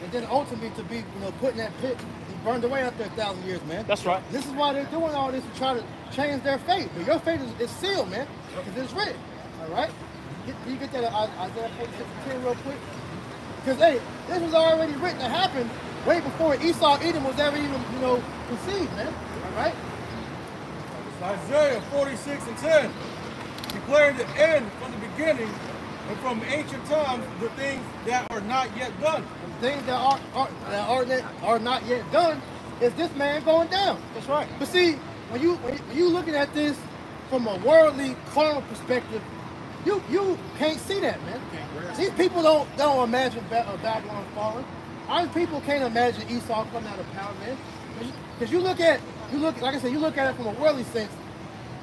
and then ultimately to be, put in that pit, he burned away after 1,000 years, man. That's right. This is why they're doing all this to try to change their fate. But your fate is sealed, man, because it's written. All right. Can you get that Isaiah 46:10 real quick? Because hey, this was already written to happen way before Esau Edom was ever even, conceived, man. All right. Isaiah 46:10, declaring the end from the beginning and from ancient times the things that are not yet done. The things that are not yet done is this man going down. That's right. But see, when you looking at this from a worldly, carnal perspective, you can't see that, man. These people don't imagine Babylon falling. Our people can't imagine Esau coming out of power, man. Because you look at it from a worldly sense.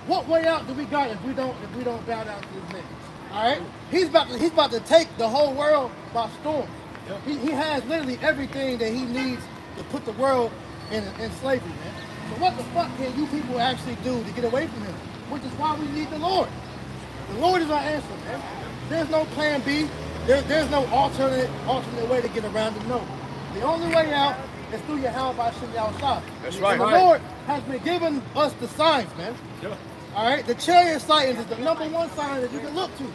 What way out do we got if we don't bow down to this man? All right, he's about to take the whole world by storm. Yep. He has literally everything that he needs to put the world in slavery, man. So what the fuck can you people actually do to get away from him? Which is why we need the Lord. The Lord is our answer, man. There's no plan B. There's no alternate way to get around it. No. The only way out is through Yahweh by Shem Yahushua. That's right. And the Lord has been giving us the signs, man. Yeah. All right? The chariot signs is the #1 sign that you can look to.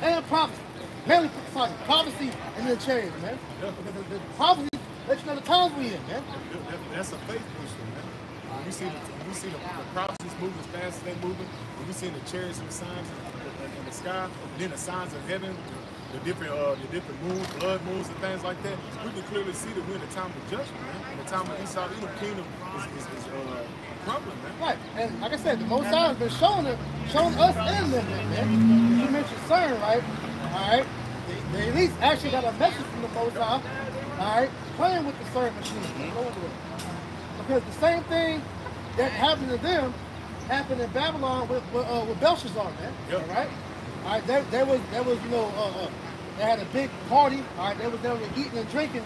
And prophecy. Mainly prophecy and then chariots, man. Because the prophecy lets you know the times we in, man. That's a faith booster, man. When we see the prophecies moving as fast as they're moving, when we see the chariots and the signs in the sky, and then the signs of heaven, the different moons, blood moons and things like that, we can clearly see that we're in the time of judgment, man. In the time of Esau, the kingdom is crumbling, man. Right. And like I said, the Most High has been showing us and them, man. You mentioned CERN, right? All right. They at least actually got a message from the Most High, all right, playing with the CERN machine. Because the same thing that happened to them happened in Babylon with Belshazzar, man. Yep. All right. All right. There was they had a big party. All right. They were eating and drinking,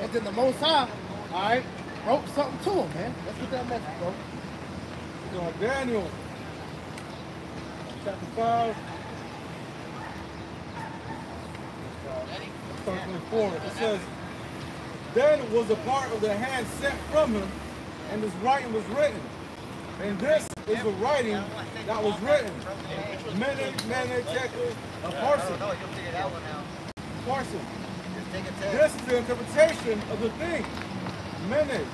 and then the Most High, all right, wrote something to them, man. Let's get that message, bro. Daniel chapter 5. 4. It says, Daniel was a part of the hand sent from him, and this writing was written. And this is the writing that was written. Mene, Tekel, Parson. Parson. This is the interpretation of the thing. Mene,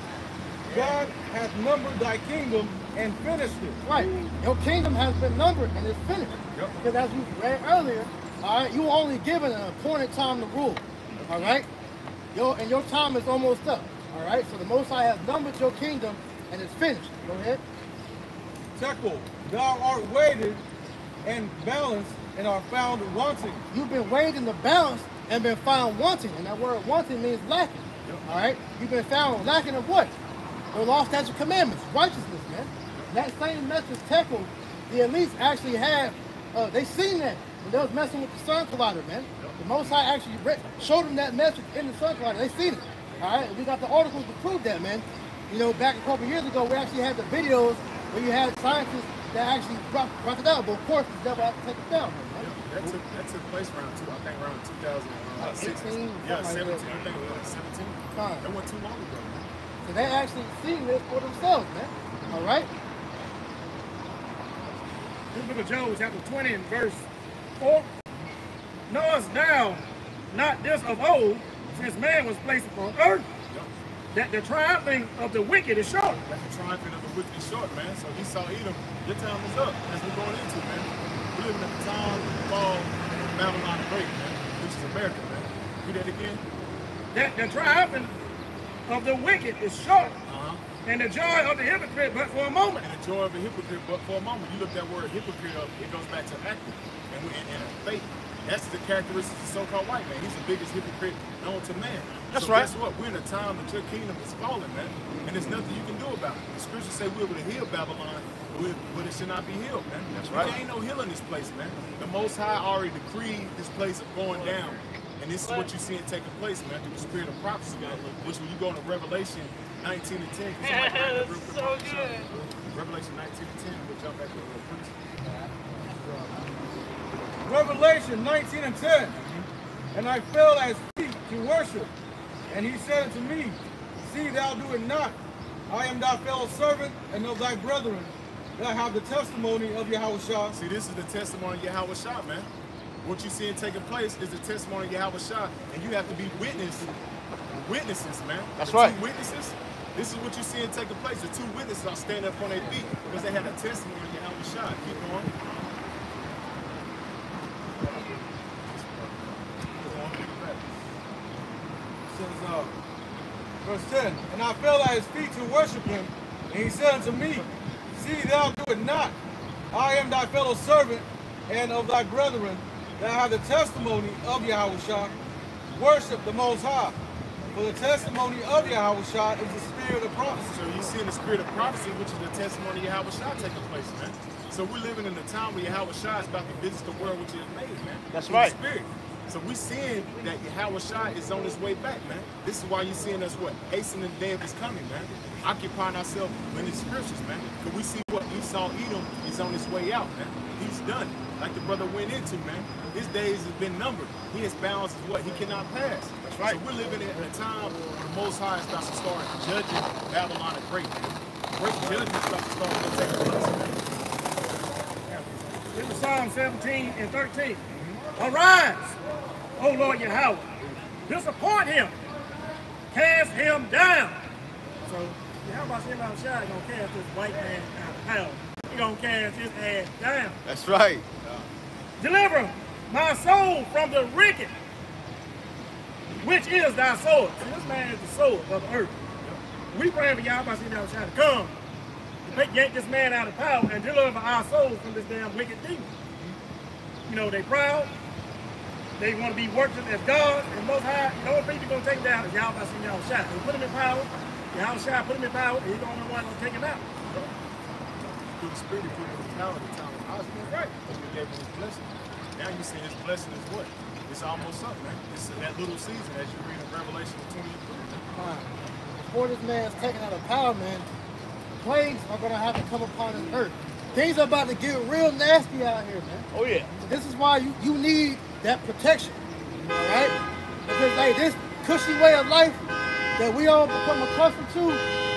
God hath numbered thy kingdom and finished it. Right. Your kingdom has been numbered and it's finished. Yep. Because as we read earlier, all right, you were only given an appointed time to rule. All right? And your time is almost up. All right? So the Most High has numbered your kingdom and it's finished. Go ahead. Tekel, thou art weighted and balance and are found wanting. You've been weighed in the balance and been found wanting. And that word wanting means lacking. All right? You've been found lacking of what? The law, statutes, commandments, righteousness, man. That same message Tekel, the elites actually had, they seen that when they was messing with the Sun Collider, man. The Most High actually showed them that message in the Sun Collider. They seen it. All right? And we got the articles to prove that, man. You know, back a couple years ago, we actually had the videos where you had scientists that actually brought it down. But of course, the devil had to take it down, man. That took place around 2016. 18, Yeah, something 17. like that. I think it was 17. Fine. That wasn't too long ago, man. So they actually seen this for themselves, man. All right? This book of Job, chapter 20 and verse 4. Knowest thou not this of old, since man was placed upon earth, that the triumphing of the wicked is short? That the triumphing of the wicked is short, man. So Esau, Edom, your time is up. That's what we're going into, man. We're living at the time of the fall of Babylon the Great, man, which is America, man. Read that again. That the triumphing of the wicked is short, Uh-huh. and the joy of the hypocrite but for a moment. And the joy of a hypocrite, but for a moment, you look that word hypocrite up, it goes back to acting and faith. That's the characteristics of so-called white man. He's the biggest hypocrite known to man. That's so right. Guess what? We're in a time that your kingdom is falling, man. And there's nothing you can do about it. The scriptures say we're able to heal Babylon, but it should not be healed, man. That's right. There ain't no healing this place, man. The Most High already decreed this place of going down. And this is what you're seeing taking place, man, through the spirit of prophecy, man. Which when you go into Revelation 19 and 10, That's so good. Revelation 19 and 10, we'll jump back to real quick. Revelation 19 and 10. And I fell at his feet to worship. And he said unto me, See thou do it not. I am thy fellow servant and of thy brethren, that have the testimony of Yahushua. See, this is the testimony of Yahweh Shah, man. What you seeing taking place is the testimony of Yahweh Shah, and you have to be witnesses, man. That's the right. Two witnesses. This is what you seeing taking place. The two witnesses are standing up on their feet because they had a testimony of Yahweh Shah. Keep going. Says, verse 10, And I fell at his feet to worship him, and he said unto me, See thou do it not. I am thy fellow servant and of thy brethren, that have the testimony of Yahushua. Worship the Most High. For the testimony of Yahushua is the spirit of prophecy. So you see the spirit of prophecy, which is the testimony of Yahweh Shah taking place, man. So we're living in the time where Yahweh Shah is about to visit the world which he has made, man. That's Through the right. Spirit. So we're seeing that Yahweh Shah is on his way back, man. This is why you're seeing us what? Hastening the day of his coming, man. Occupying ourselves in the scriptures, man. Because we see what Esau Edom is on his way out, man. He's done. Like the brother went into, man. His days have been numbered. His balance is what he cannot pass. That's right. So we're living in a time where the Most High is about to start judging Babylon the Great, man. Great judgment is about to start taking place, man. This is Psalm 17 and 13. Arise, O Lord Yahweh, disappoint him, cast him down. So Yahweh is going to cast this white man out of power. He's going to cast his ass down. That's right. Deliver my soul from the wicked, which is thy sword. See, this man is the sword of the earth. We pray for Yahweh to come to yank this man out of power and deliver our souls from this damn wicked demon. You know, they proud. They want to be worshiped as God and Most High. The only people going to take him down is Yahweh Shah. They put him in power. Yahweh Shah put him in power. He's the only one going to take him out. Through the spirit, he put him in power, the town of Osborne. Right. Because we gave him his blessing. Now you see his blessing is what? It's almost up, man. It's that little season as you read in Revelation 23. Before this man's taken out of power, man, plagues are going to have to come upon this earth. Things are about to get real nasty out here, man. Oh yeah. This is why you need that protection, all right? Because like this cushy way of life that we all become accustomed to,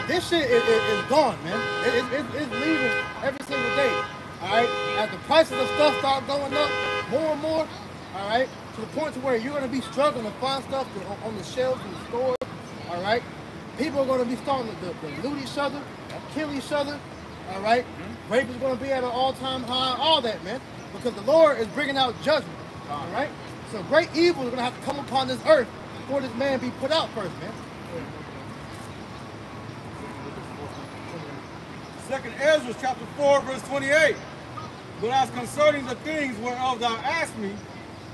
this shit is gone, man. It's leaving every single day, all right? As the prices of stuff start going up more and more, all right, to the point to where you're going to be struggling to find stuff on the shelves in the stores, all right? People are going to be starting to loot each other, kill each other, all right? Rape is going to be at an all-time high, all that, man, because the Lord is bringing out judgment, all right? So great evil is going to have to come upon this earth before this man be put out first, man. 2nd Ezra chapter 4, verse 28. But as concerning the things whereof thou asked me,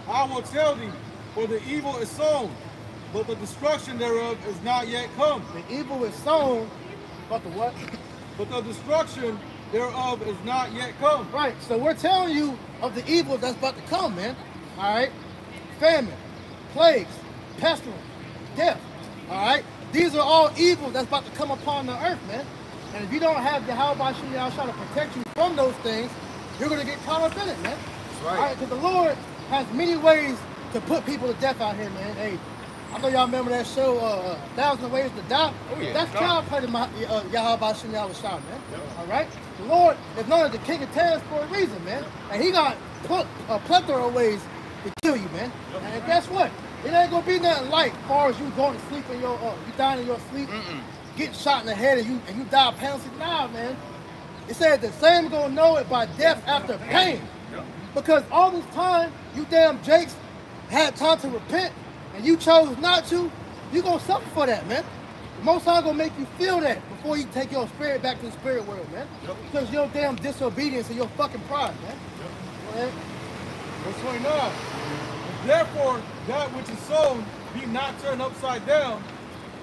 I will tell thee, for the evil is sown, but the destruction thereof is not yet come. The evil is sown, but the what? But the destruction thereof is not yet come. Right, so we're telling you of the evil that's about to come, man. All right? Famine, plagues, pestilence, death. All right? These are all evil that's about to come upon the earth, man. And if you don't have Yahweh Shem Yahushua to protect you from those things, you're going to get caught up in it, man. That's right. All right, because the Lord has many ways to put people to death out here, man. Hey, I know y'all remember that show, 1,000 Ways to Die. Oh, yeah. That's child play to Yahweh Shem Yahushua, man. All right? The Lord is known as the King of Terrors for a reason, man. And he got a plethora of ways to kill you, man. And guess what? It ain't gonna be nothing like as far as you going to sleep in your, you dying in your sleep, getting shot in the head, and you die of penalty. Nah, man. It said the same gonna know it by death after pain. Because all this time, you damn Jakes had time to repent, and you chose not to, you gonna suffer for that, man. The Most High gonna make you feel that before you take your spirit back to the spirit world, man. Because of your damn disobedience and your fucking pride, man. Go ahead. Verse 29. Therefore, that which is sown be not turned upside down,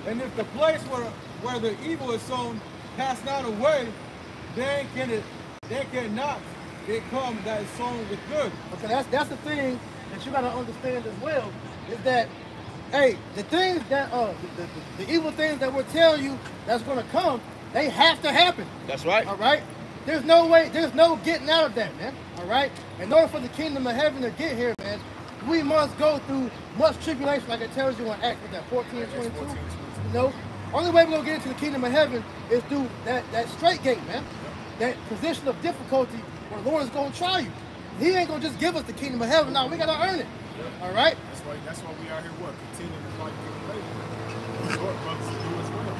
and if the place where the evil is sown pass not away, then cannot it come that is sown with good. Okay, that's the thing that you gotta understand as well, is that, hey, the things that the evil things that we're telling you that's gonna come, they have to happen. That's right. All right? There's no way, there's no getting out of that, man. All right? In order for the kingdom of heaven to get here, man, we must go through much tribulation, like it tells you in Acts, with that 14 and 22. You know? Only way we're gonna get into the kingdom of heaven is through that straight gate, man. That position of difficulty where the Lord is gonna try you. He ain't gonna just give us the kingdom of heaven. No, we gotta earn it. All right? That's why we out here continuing to fight for the faith. Lord brothers to do as well.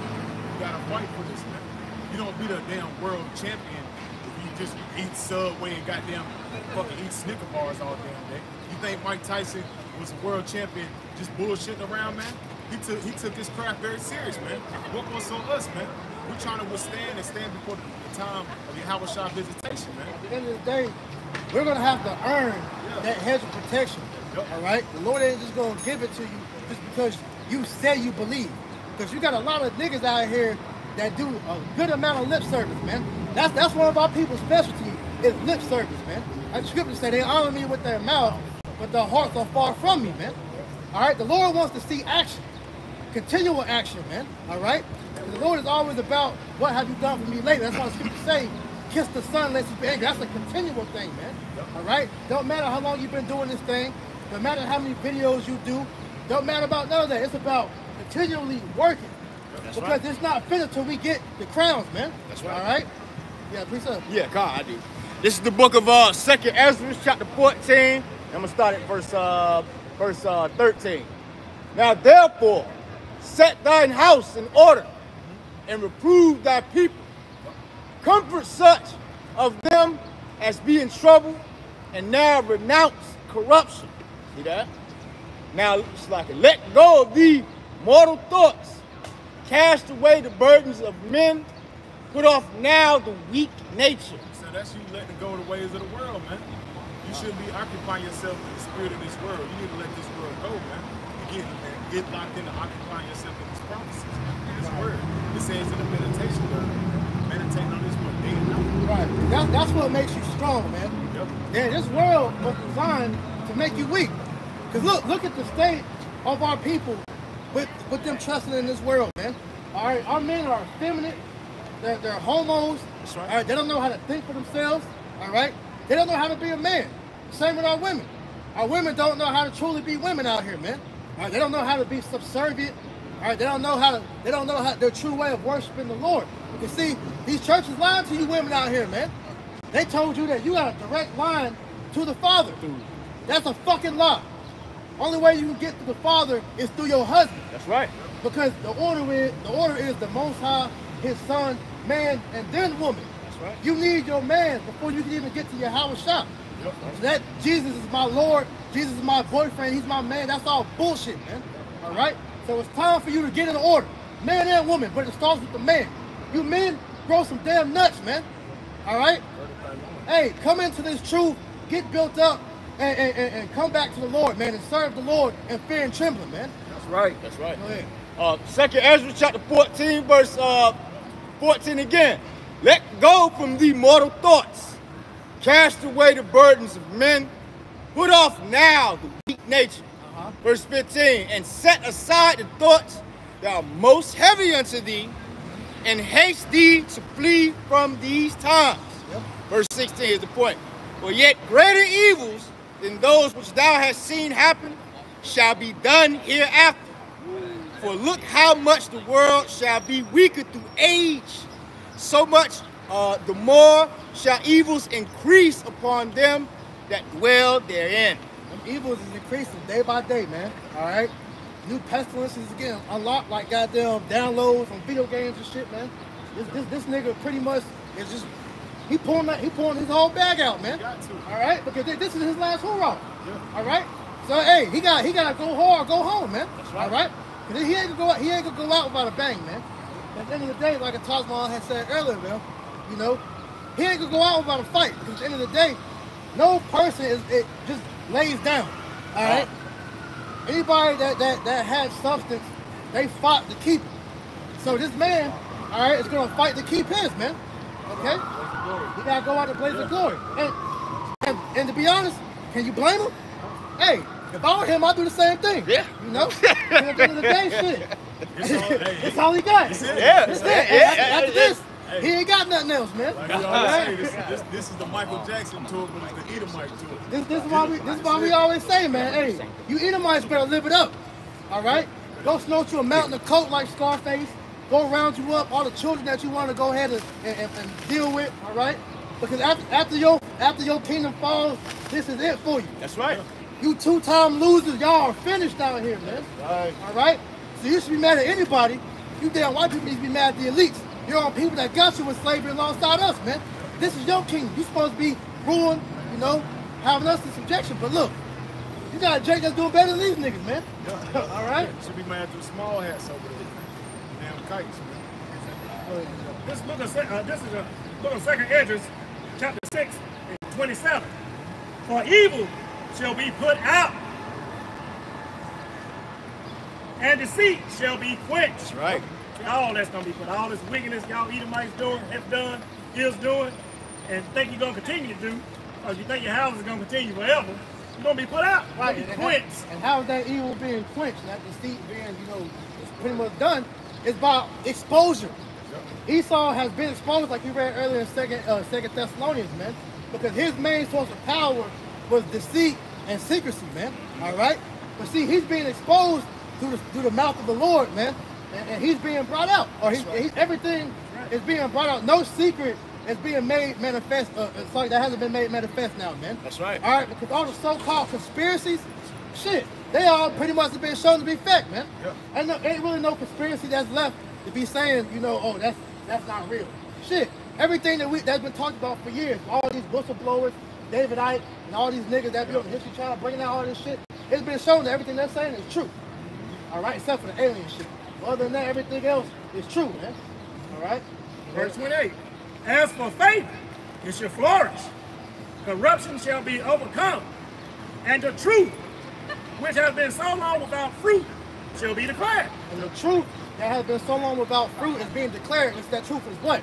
You gotta fight for this, man. You don't be the damn world champion if you just eat Subway and goddamn fucking eat Snicker bars all damn day. You think Mike Tyson was a world champion just bullshitting around, man? He took his craft very serious, man. What was on us, man? We're trying to withstand and stand before the time of the Yahweh Shah visitation, man. At the end of the day, we're gonna have to earn that hedge of protection. All right? The Lord ain't just gonna give it to you just because you say you believe. Because you got a lot of niggas out here that do a good amount of lip service, man. That's one of our people's specialty is lip service, man. Like the scriptures say, they honor me with their mouth, but their hearts are far from me, man. All right? The Lord wants to see action. Continual action, man. All right? And the Lord is always about what have you done for me lately. That's why the scriptures say, kiss the son lest you be angry. That's a continual thing, man. All right? Don't matter how long you've been doing this thing. Don't matter how many videos you do. Don't matter about none of that. It's about continually working. That's because right. it's not finished until we get the crowns, man. That's right. All right? Yeah, please, sir. Yeah, God, I do. This is the book of 2nd Ezra, chapter 14. I'm gonna start at verse 13. Now therefore, set thine house in order, and reprove thy people. Comfort such of them as be in trouble, and now renounce corruption. See that? Now it's like let go of the mortal thoughts, cast away the burdens of men, put off now the weak nature. So that's you letting go of the ways of the world, man. You shouldn't be occupying yourself with the spirit of this world. You need to let this world go, man. Get locked into occupying yourself in His promises, in His word. It says in the meditation, meditating on this word day and night. Right. That's what makes you strong, man. Yep. Yeah, this world was designed to make you weak. Because look at the state of our people with them trusting in this world, man. All right, our men are effeminate. They're homos. That's right. All right, they don't know how to think for themselves. All right, they don't know how to be a man. Same with our women. Our women don't know how to truly be women out here, man. All right, they don't know how to be subservient. All right, they don't know how their true way of worshiping the Lord. You see, these churches lying to you women out here, man. They told you that you got a direct line to the Father. That's a fucking lie. Only way you can get to the Father is through your husband. That's right. Because the order is the Most High, His Son, man, and then woman. That's right. You need your man before you can even get to your Yahweh Shah. So that Jesus is my Lord, Jesus is my boyfriend, He's my man. That's all bullshit, man. All right. So it's time for you to get in order, man and woman. But it starts with the man. You men grow some damn nuts, man. All right. hey, come into this truth, get built up, and come back to the Lord, man, and serve the Lord in fear and trembling, man. That's right. That's right. Go ahead. 2nd Ezra chapter 14, verse 14 again. Let go from the mortal thoughts. Cast away the burdens of men. Put off now the weak nature. Verse 15. And set aside the thoughts that are most heavy unto thee, and haste thee to flee from these times. Yep. Verse 16 is the point. For yet greater evils than those which thou hast seen happen shall be done hereafter. For look how much the world shall be weaker through age, so much the more shall evils increase upon them that dwell therein. Them evils is increasing day by day, man. All right? New pestilences again unlocked like goddamn downloads from video games and shit, man. This nigga pretty much is just he pulling his whole bag out, man. All right? Because this is his last hurrah. Yeah. All right? So hey, he gotta go hard, go home, man. That's right. All right? Because he ain't gonna go out without a bang, man. At the end of the day, like Tasman had said earlier, man, you know, he ain't gonna go out without a fight. Because at the end of the day, no person it just lays down. All right. Anybody that had substance, they fought to keep it. So this man, all right, is gonna fight to keep his, man. Okay. He gotta go out and blaze the glory. And to be honest, can you blame him? Hey, if I were him, I'd do the same thing. Yeah. You know. And at the end of the day, shit. It's all he got. Yeah. That's it. After this, he ain't got nothing else, man. Like we always say, this is the Michael Jackson tour, but it's the Edomite tour. This is why we always say, man, hey, you Edomites better live it up. All right? Go snow to a mountain of coat like Scarface. Go round you up, all the children that you want to go ahead and deal with, all right? Because after your kingdom falls, this is it for you. That's right. You two-time losers, y'all are finished out here, man. Right. All right? So you should be mad at anybody. You damn white people need to be mad at the elites. You're on people that got you in slavery alongside us, man. This is your kingdom. You're supposed to be ruling, you know, having us in subjection. But look, you got a Jake that's doing better than these niggas, man. All right? Should be mad at the small hats over there. Damn kites, man. This book of this is a book of 2nd Ezra, chapter 6 and 27. For evil shall be put out, and deceit shall be quenched. That's right. All that's gonna be put. All this wickedness y'all Edomites doing, have done, is doing, and think you're gonna continue to do, because you think your house is gonna continue forever. It's gonna be put out. It's Right. gonna be quenched. And how is that evil being quenched? That deceit being, you know, it's pretty much done. It's by exposure. Esau has been exposed, like you read earlier in Second Thessalonians, man, because his main source of power was deceit and secrecy, man. All right, but see, he's being exposed through the mouth of the Lord, man, and he's being brought out, or everything is being brought out. No secret is being made manifest. Sorry, that hasn't been made manifest now, man. That's right. All right, because all the so-called conspiracies, shit, they all pretty much have been shown to be fake, man. Yeah. And ain't really no conspiracy that's left to be saying, you know, oh, that's not real. Shit, everything that's been talked about for years, all these whistleblowers, David Icke, and all these niggas that be on the History Channel bringing out all this shit, it's been shown that everything they're saying is true. All right, except for the alien shit. But other than that, everything else is true, man. All right? Verse 28. As for faith, it shall flourish. Corruption shall be overcome. And the truth, which has been so long without fruit, shall be declared. And the truth that has been so long without fruit is being declared. It's that truth is what?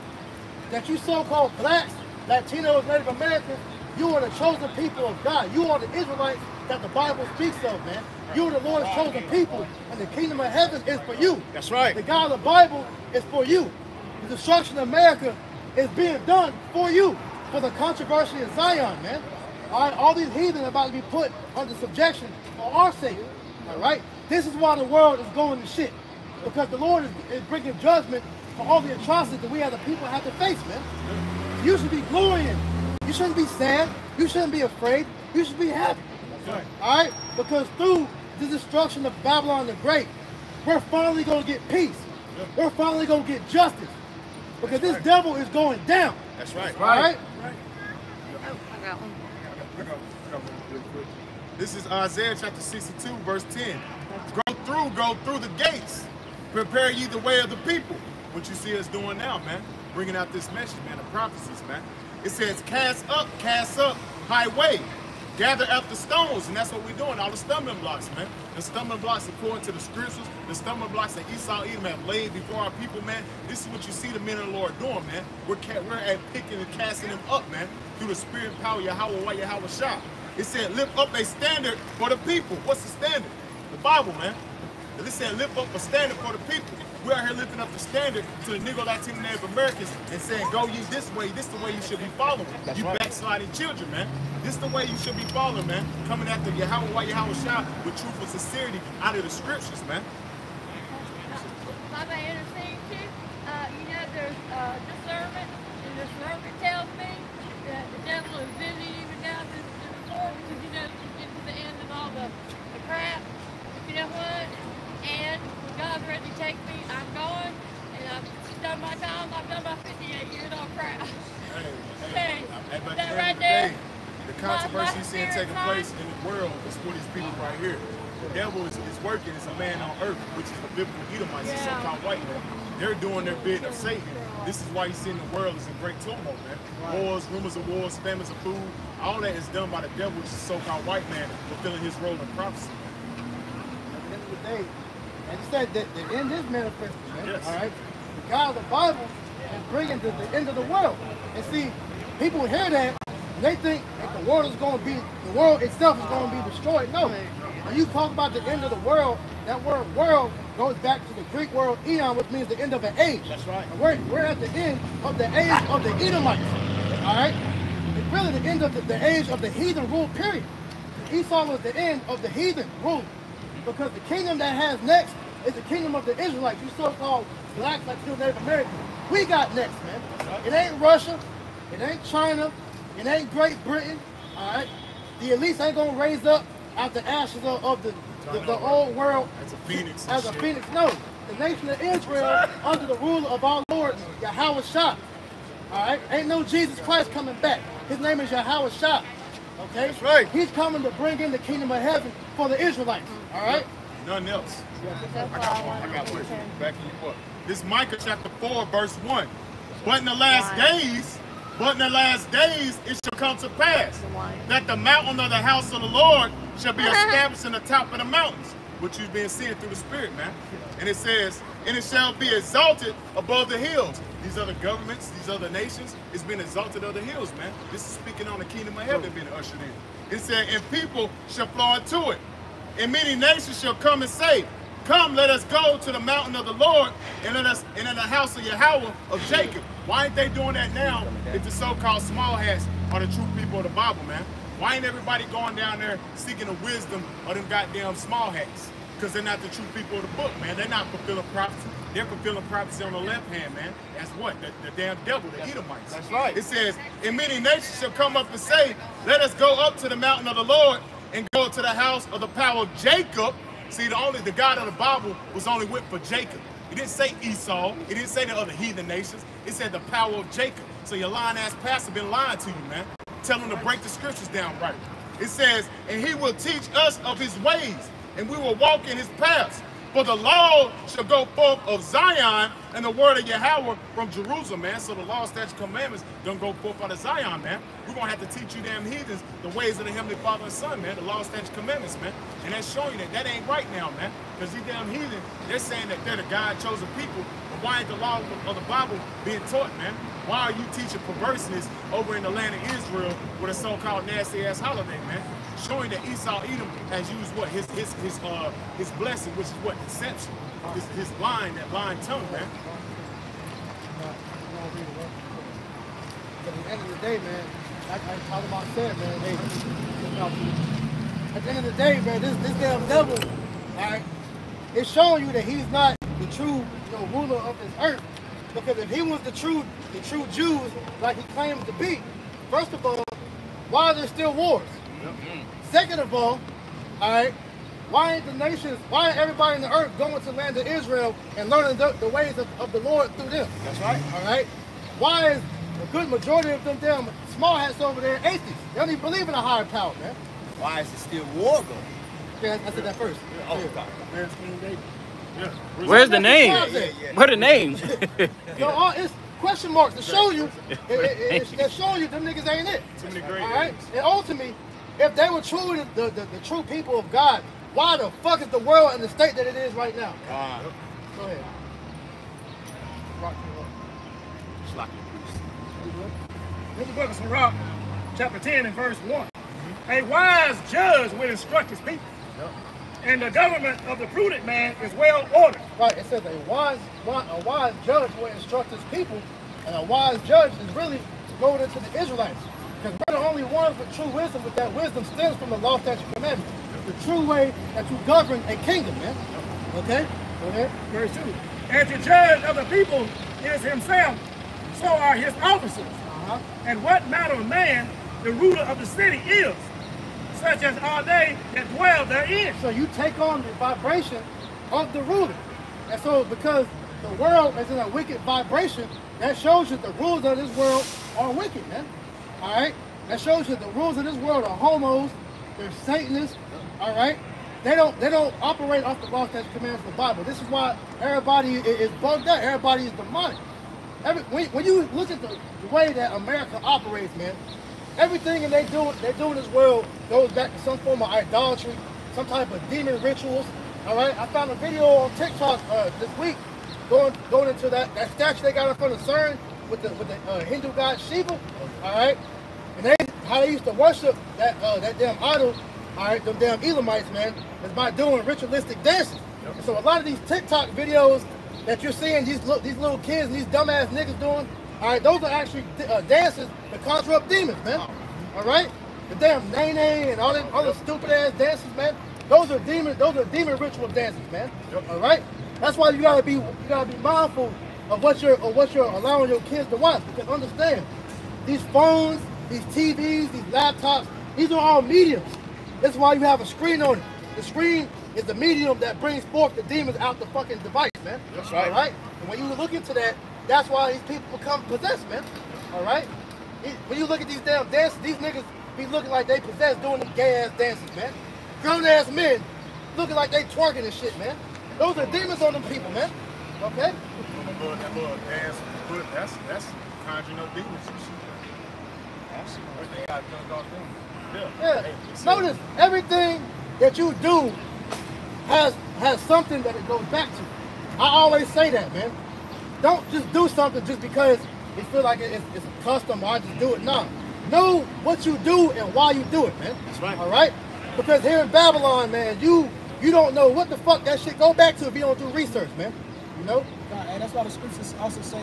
That you so-called blacks, Latinos, Native Americans, you are the chosen people of God. You are the Israelites that the Bible speaks of, man. You are the Lord's chosen people, and the kingdom of heaven is for you. That's right. The God of the Bible is for you. The destruction of America is being done for you, for the controversy in Zion, man. All right, all these heathen are about to be put under subjection for our sake. All right, this is why the world is going to shit, because the Lord is bringing judgment for all the atrocities that we as a people have to face, man. You should be glorying. You shouldn't be sad. You shouldn't be afraid. You should be happy. All right, because through the destruction of Babylon the Great, we're finally going to get peace. We're finally going to get justice, because this devil is going down. That's right. All right. I got one. I got one real quick. This is Isaiah chapter 62, verse 10. Go through the gates. Prepare ye the way of the people. What you see us doing now, man. Bringing out this message, man, the prophecies, man. It says, cast up, highway. Gather up the stones, and that's what we're doing, all the stumbling blocks, man. The stumbling blocks, according to the scriptures, the stumbling blocks that Esau Edom have laid before our people, man. This is what you see the men of the Lord doing, man. We're at picking and casting them up, man, through the spirit and power of Yahweh, Yahweh Shah. It said, lift up a standard for the people. What's the standard? The Bible, man. It said, lift up a standard for the people. We're out here lifting up the standard to the Negro, Latino, Native Americans and saying, go ye this way. This is the way you should be following. That's you right. Backsliding children, man. This is the way you should be following, man. Coming after Yahweh, Yahweh Shah with truth and sincerity out of the scriptures, man. My bad, intercede too. You know, there's discernment, and discernment tells me that the devil is busy even down to the floor because you know to get to the end of all the crap. You know what? And when God's ready to take me, I'm going, and I've done my time. I've done my 58 years on crap. Hey, But that at right the end of there. the day, the controversy you seeing taking place in the world is for these people right here. The devil is working as a man on earth, which is the biblical Edomites, the so-called white man. They're doing their bit of Satan. This is why you see in the world is in great turmoil, man. Wars, rumors of wars, famines of food, all that is done by the devil, which is the so-called white man, fulfilling his role in prophecy. At the end of the day, and it said that the end is manifested, man. Yes. All right? The God of the Bible is bringing to the end of the world. And see, people hear that, and they think that the world itself is going to be destroyed. No. When you talk about the end of the world, that word world goes back to the Greek word eon, which means the end of an age. That's right. And we're at the end of the age of the Edomites. All right? It's really the end of the age of the heathen rule, period. Esau was the end of the heathen rule. Because the kingdom that has next is the kingdom of the Israelites, you so-called blacks, Latino, Native Americans. We got next, man. It ain't Russia, it ain't China, it ain't Great Britain, all right? The elites ain't gonna raise up out the ashes of the old world As a phoenix. as a phoenix. No, the nation of Israel under the rule of our Lord, Yahweh Shah. All right? Ain't no Jesus Christ coming back. His name is Yahweh Shah. Okay? That's right. He's coming to bring in the kingdom of heaven for the Israelites. All right? Nothing else. That's I why got I one. I got wanted one. to Back in your book. This is Micah chapter 4, verse 1. But in the last days, it shall come to pass that the mountain of the house of the Lord shall be established in the top of the mountains, which you've been seeing through the Spirit, man. And it says, and it shall be exalted above the hills. These other governments, these other nations, it's been exalted above the hills, man. This is speaking on the kingdom of heaven being ushered in. It said, and people shall flow into it, and many nations shall come and say, come, let us go to the mountain of the Lord, and in the house of Yahweh of Jacob. Why ain't they doing that now if the so-called small hats are the true people of the Bible, man? Why ain't everybody going down there seeking the wisdom of them goddamn small hats? Because they're not the true people of the book, man. They're not fulfilling prophecy. They're fulfilling prophecy on the left hand, man. That's what? The damn devil, the Edomites. That's right. It says, and many nations shall come up and say, let us go up to the mountain of the Lord and go to the house of the power of Jacob. See, the God of the Bible was only with for Jacob. It didn't say Esau. It didn't say the other heathen nations. It said the power of Jacob. So your lying ass pastor been lying to you, man. Tell him to break the scriptures down right. It says, and he will teach us of his ways, and we will walk in his paths. For the law shall go forth of Zion, and the word of Yahweh from Jerusalem, man. So the law, statutes, commandments don't go forth out of Zion, man. We're going to have to teach you damn heathens the ways of the Heavenly Father and Son, man. The law, statutes, commandments, man. And that's showing you that ain't right now, man. Because these damn heathens, they're saying that they're the God-chosen people. But why ain't the law of the Bible being taught, man? Why are you teaching perverseness over in the land of Israel with a so-called nasty-ass holiday, man? Showing that Esau Edom has used what? His blessing, which is what? Deception. His lying, that lying tongue, man. At the end of the day, man, like I talked about said, man, hey, at the end of the day, man, this damn devil, all right, it's showing you that he's not the true, ruler of this earth. Because if he was the true Jews, like he claims to be, first of all, why are there still wars? Second of all right, why ain't everybody in the earth going to the land of Israel and learning the ways of the Lord through them? That's right. All right? Why is a good majority of them damn small hats over there atheists? They don't even believe in a higher power, man. Why is it still war going? Yeah, I said that first. Oh, Yeah. God. Yeah. Where's the name? Yeah. What are the names? So question marks to show you. They're showing you them niggas ain't it. Too many great All right. And ultimately, if they were truly the true people of God, why the fuck is the world in the state that it is right now? Go ahead. This is the book of Sirach, chapter 10 and verse 1. A wise judge will instruct his people, and the government of the prudent man is well ordered. Right, it says a wise judge will instruct his people, and a wise judge is really going into the Israelites. Because we're the only ones with true wisdom, but that wisdom stems from the law, statute, commandments. The true way that you govern a kingdom, man. Okay? Go ahead. Verse 2. As the judge of the people is himself, so are his officers. And what manner of man the ruler of the city is, such as are they that dwell therein. So you take on the vibration of the ruler. And so because the world is in a wicked vibration, that shows you the rulers of this world are wicked, man. All right? That shows you the rulers of this world are homos, they're Satanists, all right? They don't operate off the law, statutes, commandments of the Bible. This is why everybody is bugged out. Everybody is demonic. When you look at the way that America operates, man, everything that they do in this world goes back to some form of idolatry, some type of demon rituals. All right, I found a video on TikTok this week going into that statue they got in front of CERN with the Hindu god Shiva. All right, and how they used to worship that damn idol. All right, them damn Elamites, man, is by doing ritualistic dances. And so a lot of these TikTok videos that you're seeing these little kids and these dumbass niggas doing, all right, those are actually dances that conjure up demons, man. All right, the damn nay and all the stupid ass dances, man. Those are demon ritual dances, man. All right, that's why you gotta be mindful of what you're allowing your kids to watch. Because understand, these phones, these TVs, these laptops, these are all mediums. That's why you have a screen on it. The screen is the medium that brings forth the demons out the fucking device, man. That's right. All right? And when you look into that, that's why these people become possessed, man. All right? When you look at these damn dances, these niggas be looking like they possessed doing them gay-ass dances, man. Grown-ass men looking like they twerking and shit, man. Those are demons on them people, man. Okay? That little dance, that's conjuring up demons and shit. Everything got done off them. Yeah. Notice everything that you do has something that it goes back to. I always say that, man. Don't just do something just because you feel like it's a custom or I just do it. No. Know what you do and why you do it, man. That's right. All right? Because here in Babylon, man, you don't know what the fuck that shit go back to if you don't do research, man. You know? And that's why the scriptures also say,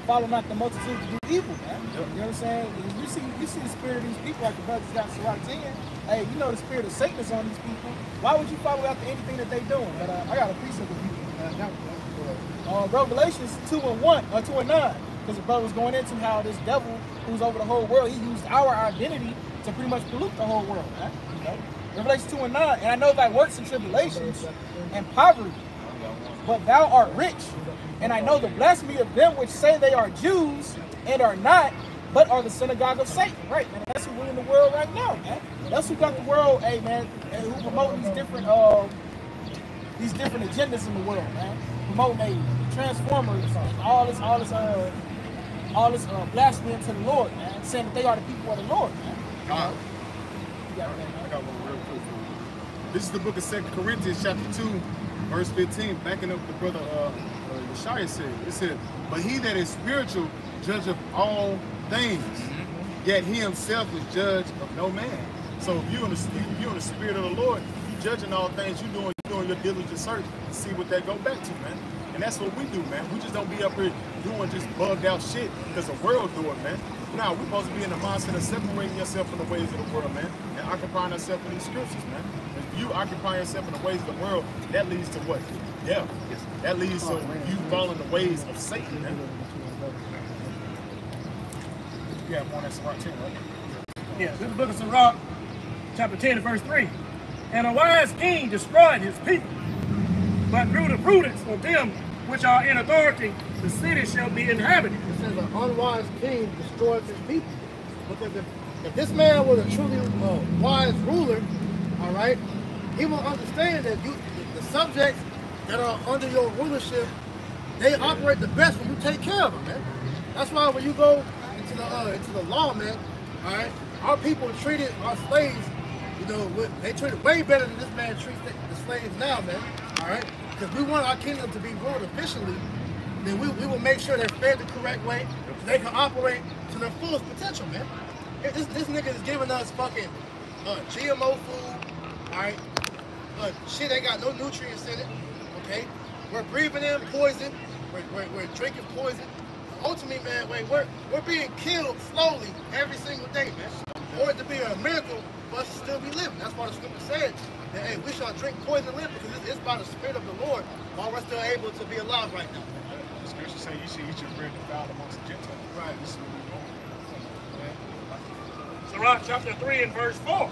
follow not the multitude to do evil, man. You know what I'm saying? You see the spirit of these people like the brothers got Sirach 10. Hey, you know the spirit of Satan is on these people. Why would you follow after anything that they doing? But I got a piece of the people. Revelations 2 and 9. Because the brother was going into how this devil who's over the whole world, he used our identity to pretty much pollute the whole world, man. You know? Revelation 2 and 9. And I know thy works and tribulations and poverty, but thou art rich. And I know the blasphemy of them which say they are Jews and are not, but are the synagogue of Satan. Right, man. That's who we're in the world right now, man. That's who got the world, hey, man, and who promote these different agendas in the world, man. Promoting transformers, all this blasphemy to the Lord, man. Saying that they are the people of the Lord, man. I got one real quick for you. This is the book of 2 Corinthians, chapter 2, verse 15, backing up the brother Yeshaya said. It said, but he that is spiritual judgeth all things, yet he himself is judge of no man. So if you're in the spirit of the Lord, you judging all things, you're doing your diligent search to see what that go back to, man. And that's what we do, man. We just don't be up here doing just bugged out shit because the world do it, man. Now, we're supposed to be in the mindset of separating yourself from the ways of the world, man, and occupying ourselves in these scriptures, man. If you occupy yourself in the ways of the world, that leads to what? Death. That leads to you following the ways of Satan, man. You have one that's Sirach 10, right? Yeah, this is the book of Sirach, chapter 10 and verse 3. And a wise king destroyed his people, but through the prudence of them which are in authority, the city shall be inhabited. It says an unwise king destroys his people. Because if this man was a truly wise ruler, all right, he will understand that the subjects that are under your rulership, they operate the best when you take care of them, man. That's why when you go into the law, man, all right, our people treated our slaves, you know, they treated way better than this man treats the slaves now, man. All right, because we want our kingdom to be ruled efficiently. Then we will make sure they're fed the correct way, so they can operate to their fullest potential, man. This nigga is giving us fucking GMO food, all right? Shit ain't got no nutrients in it, okay? We're breathing in poison. We're drinking poison. Ultimately, man, we're being killed slowly every single day, man. For it to be a miracle for us to still be living. That's why the scripture said that, hey, we shall drink poison and live, because it's by the Spirit of the Lord while we're still able to be alive right now. The scripture say you should eat your bread defiled amongst the Gentiles. Right. This is what we're doing. Sirach chapter 3 and verse 4.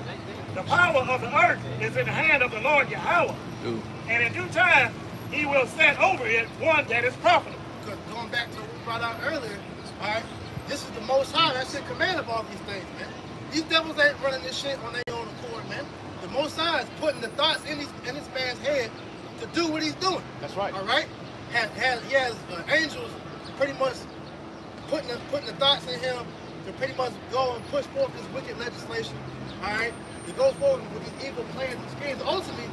The power of the earth is in the hand of the Lord Yahweh. Ooh. And in due time, he will set over it one that is profitable. Because going back to what we brought out earlier, all right, this is the Most High that's in command of all these things, man. These devils ain't running this shit on their own accord, man. The Most High is putting the thoughts in this man's head to do what he's doing. That's right. All right? He has angels pretty much putting the thoughts in him to pretty much go and push forth this wicked legislation, all right, to go forward with these evil plans and schemes, ultimately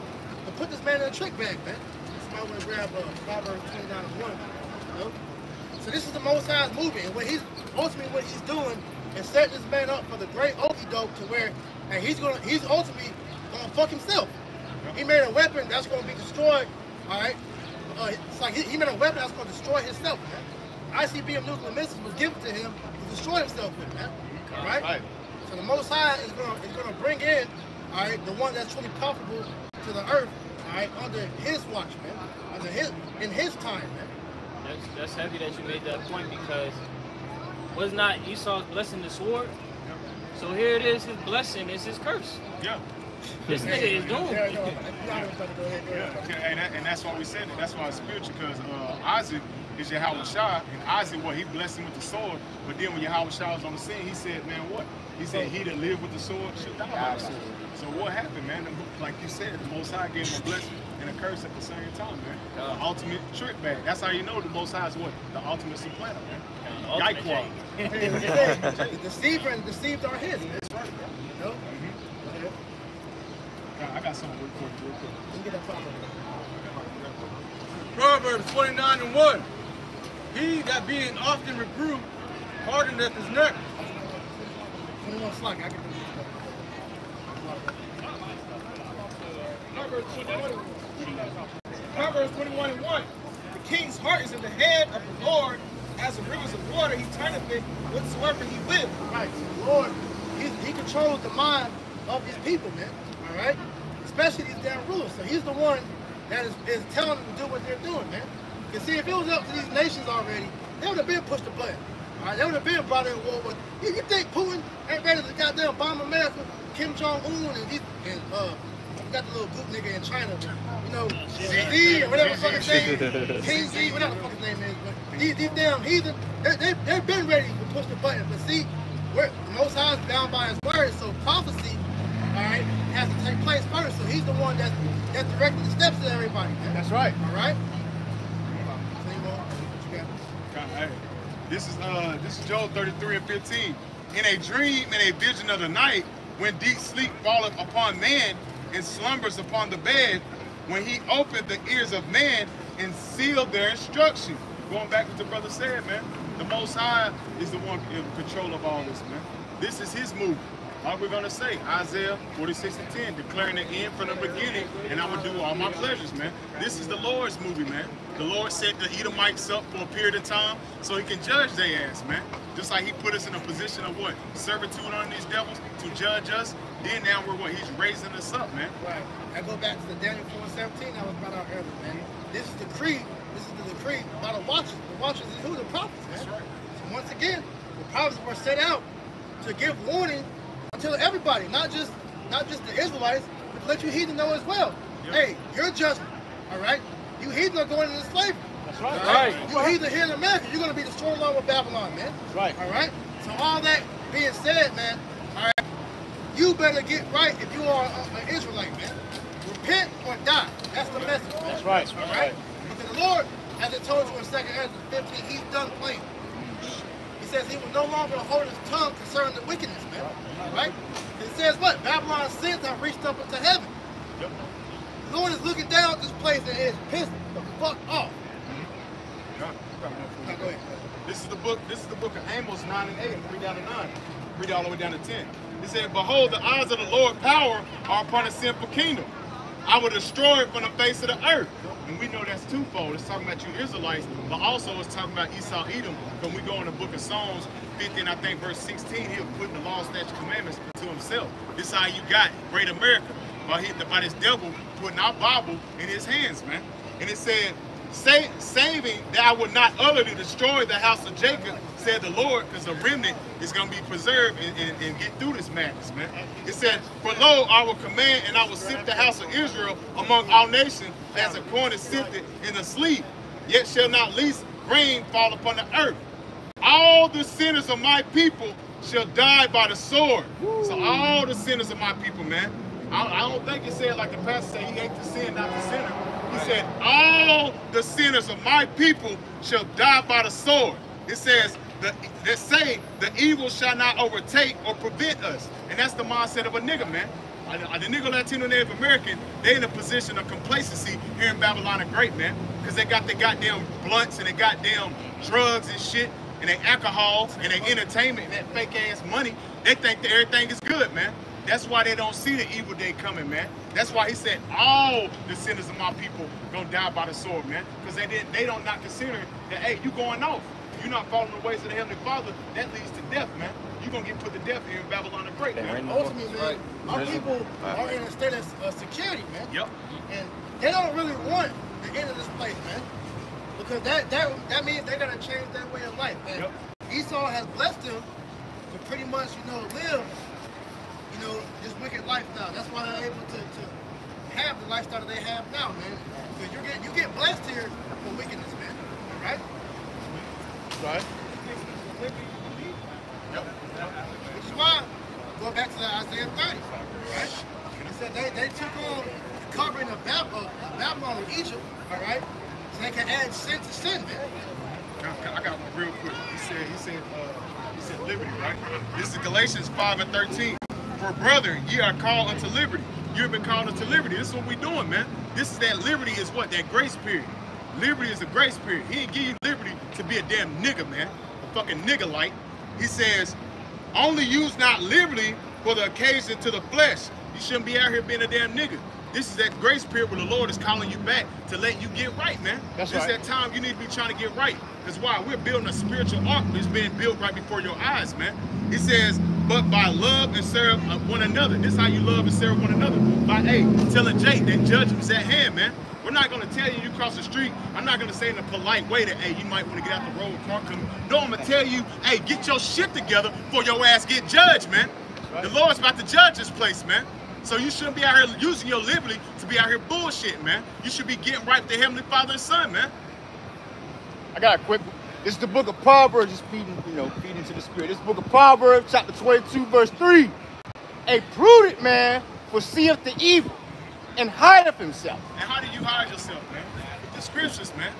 to put this man in a trick bag, man. Somebody want to grab Proverbs 29 and 1, you know? So this is the Most High's movie, and what he's doing is setting this man up for the great okie doke to where, and he's ultimately gonna fuck himself. He made a weapon that's gonna be destroyed, all right? It's like he made a weapon that's gonna destroy himself, man. ICBM nuclear missiles was given to him to destroy himself with, man. All right? Right. So the Most High is gonna bring in, all right, the one that's truly profitable to the earth, all right, under his watch, man, in his time, man. That's heavy that you made that point, because was not Esau's blessing the sword? So here it is, his blessing is his curse. Yeah. This nigga is doomed. And that's why we said it. That's why it's spiritual, because Isaac is Yahweh Shah, and Isaac, he blessed him with the sword, but then when Yahweh Shah was on the scene, he said, man, what? He said, he that lived with the sword should die by the sword. So what happened, man? Like you said, the Most High gave him a blessing and a curse at the same time, man. The ultimate trick bag. That's how you know the Most High is what? The ultimate supplanter, man. Yikewad. The deceiver and deceived are his, man. That's right, bro. You know? I got something real quick. Proverbs 29 and 1. He that being often reproved hardeneth his neck. 21 slack, I can do Proverbs 21 and 1. The king's heart is in the hand of the Lord, as the rivers of water, he turneth it whatsoever he will. Right, so the Lord, he controls the mind of his people, man, all right? Especially these damn rulers. So he's the one that is telling them to do what they're doing, man. You see, if it was up to these nations already, they would have been pushed the button. All right, they would have been brought in war with. You think Putin ain't ready to goddamn bomb America? Kim Jong-un and I got the little goop nigga in China, you know, Z or whatever the fuck his name is, King Z, whatever the fuck his name is. But these damn heathen, they've been ready to push the button. But see, the Most High is bound by his word, so prophecy, all right, has to take place first. So he's the one that's directing the steps to everybody. Man. That's right. All right. Hey, this is Job 33 and 15. In a dream, in a vision of the night, when deep sleep falleth upon man and slumbers upon the bed, when he opened the ears of man and sealed their instruction. Going back to what the brother said, man, the Most High is the one in control of all this, man. This is his move. Like we're gonna say, Isaiah 46 and 10, declaring the end from the beginning, and I will do all my pleasures, man. This is the Lord's movie, man. The Lord set the Edomites up for a period of time so he can judge their ass, man. Just like he put us in a position of what? Servitude under these devils to judge us. Then now we're what? He's raising us up, man. Right. I go back to the Daniel 4:17 that was brought out earlier, man. This is the decree. This is the decree by the watchers. The watchers is who? The prophets, man. That's right. So once again, the prophets were set out to give warning to everybody, not just the Israelites, but to let you heathen know as well. Yep. Hey, your judgment, all right? You heathen are going into slavery. That's right. Right. You heathen here in America, you're going to be destroyed along with Babylon, man. That's right. All right? So all that being said, man, all right, you better get right if you are an Israelite, man. Repent or die. That's the message, man. That's right. All right? Because the Lord, as I told you in 2 Ezra 15, he's done playing. God will hold his tongue concerning the wickedness, man. Right? It says what? Babylon's sins have reached up into heaven. Yep. The Lord is looking down at this place and is pissed the fuck off. Now, go ahead. This is the book of Amos 9 and 8. Read down to 9. Read all the way down to 10. It said, behold, the eyes of the Lord power are upon a sinful kingdom. I will destroy it from the face of the earth. And we know that's twofold. It's talking about you Israelites, but also it's talking about Esau, Edom. When we go in the book of Psalms 50, and I think verse 16, he'll put the law, statutes, commandments to himself. This is how you got great America, by this devil putting our Bible in his hands, man. And it said, saving that I would not utterly destroy the house of Jacob, said the Lord, because the remnant is going to be preserved and get through this madness, man. It said, for lo, I will command and I will sift the house of Israel among all nations as a corn is sifted in the sleeve, yet shall not least rain fall upon the earth. All the sinners of my people shall die by the sword. So all the sinners of my people, man. I don't think it said like the pastor said, he ate the sin, not the sinner. He said, all the sinners of my people shall die by the sword. It says, they say the evil shall not overtake or prevent us. And that's the mindset of a nigga, man. The nigga Latino Native American, they in a position of complacency here in Babylon the Great, man. Because they got their goddamn blunts and they goddamn drugs and shit and they alcohol and they entertainment and that fake ass money. They think that everything is good, man. That's why they don't see the evil day coming, man. That's why he said all the sinners of my people gonna die by the sword, man. Because they don't not consider that, hey, you going off. You're not following the ways of the Heavenly Father, that leads to death, man. You're going to get put to death here in Babylon the Great, man. Ultimately, man, our people are in a state of security, man. Yep. And they don't really want the end of this place, man. Because that means they're going to change their way of life, man. Yep. Esau has blessed them to pretty much, live, this wicked lifestyle. That's why they're able to have the lifestyle that they have now, man. Because you get blessed here for wickedness, man. All right? Right. Yep. Which is why, go back to Isaiah 30, right? It said they took on the covering of Babylon and Egypt, all right? So they can add sin to sin, man. I got one real quick. He said liberty, right? This is Galatians 5 and 13. For brethren, ye are called unto liberty. You have been called unto liberty. This is what we're doing, man. This is that liberty is what? That grace period. Liberty is a grace period. He didn't give you liberty to be a damn nigga, man. A fucking nigga like. He says, only use not liberty for the occasion to the flesh. You shouldn't be out here being a damn nigga. This is that grace period where the Lord is calling you back to let you get right, man. This is that time you need to be trying to get right. That's why we're building a spiritual ark that's being built right before your eyes, man. He says, but by love and serve one another. This is how you love and serve one another. By, telling Jake that judgment's at hand, man. We're not going to tell you cross the street. I'm not going to say in a polite way that, hey, you might want to get out the road, car coming. No, I'm going to tell you, hey, get your shit together before your ass get judged, man. Right. The Lord's about to judge this place, man. So you shouldn't be out here using your liberty to be out here bullshitting, man. You should be getting right with the Heavenly Father and Son, man. I got a quick. This is the book of Proverbs, just feeding to the Spirit. This book of Proverbs, chapter 22, verse 3. A prudent man foreseeth the evil and hideth himself. And how do you hide yourself, man? The scriptures, man.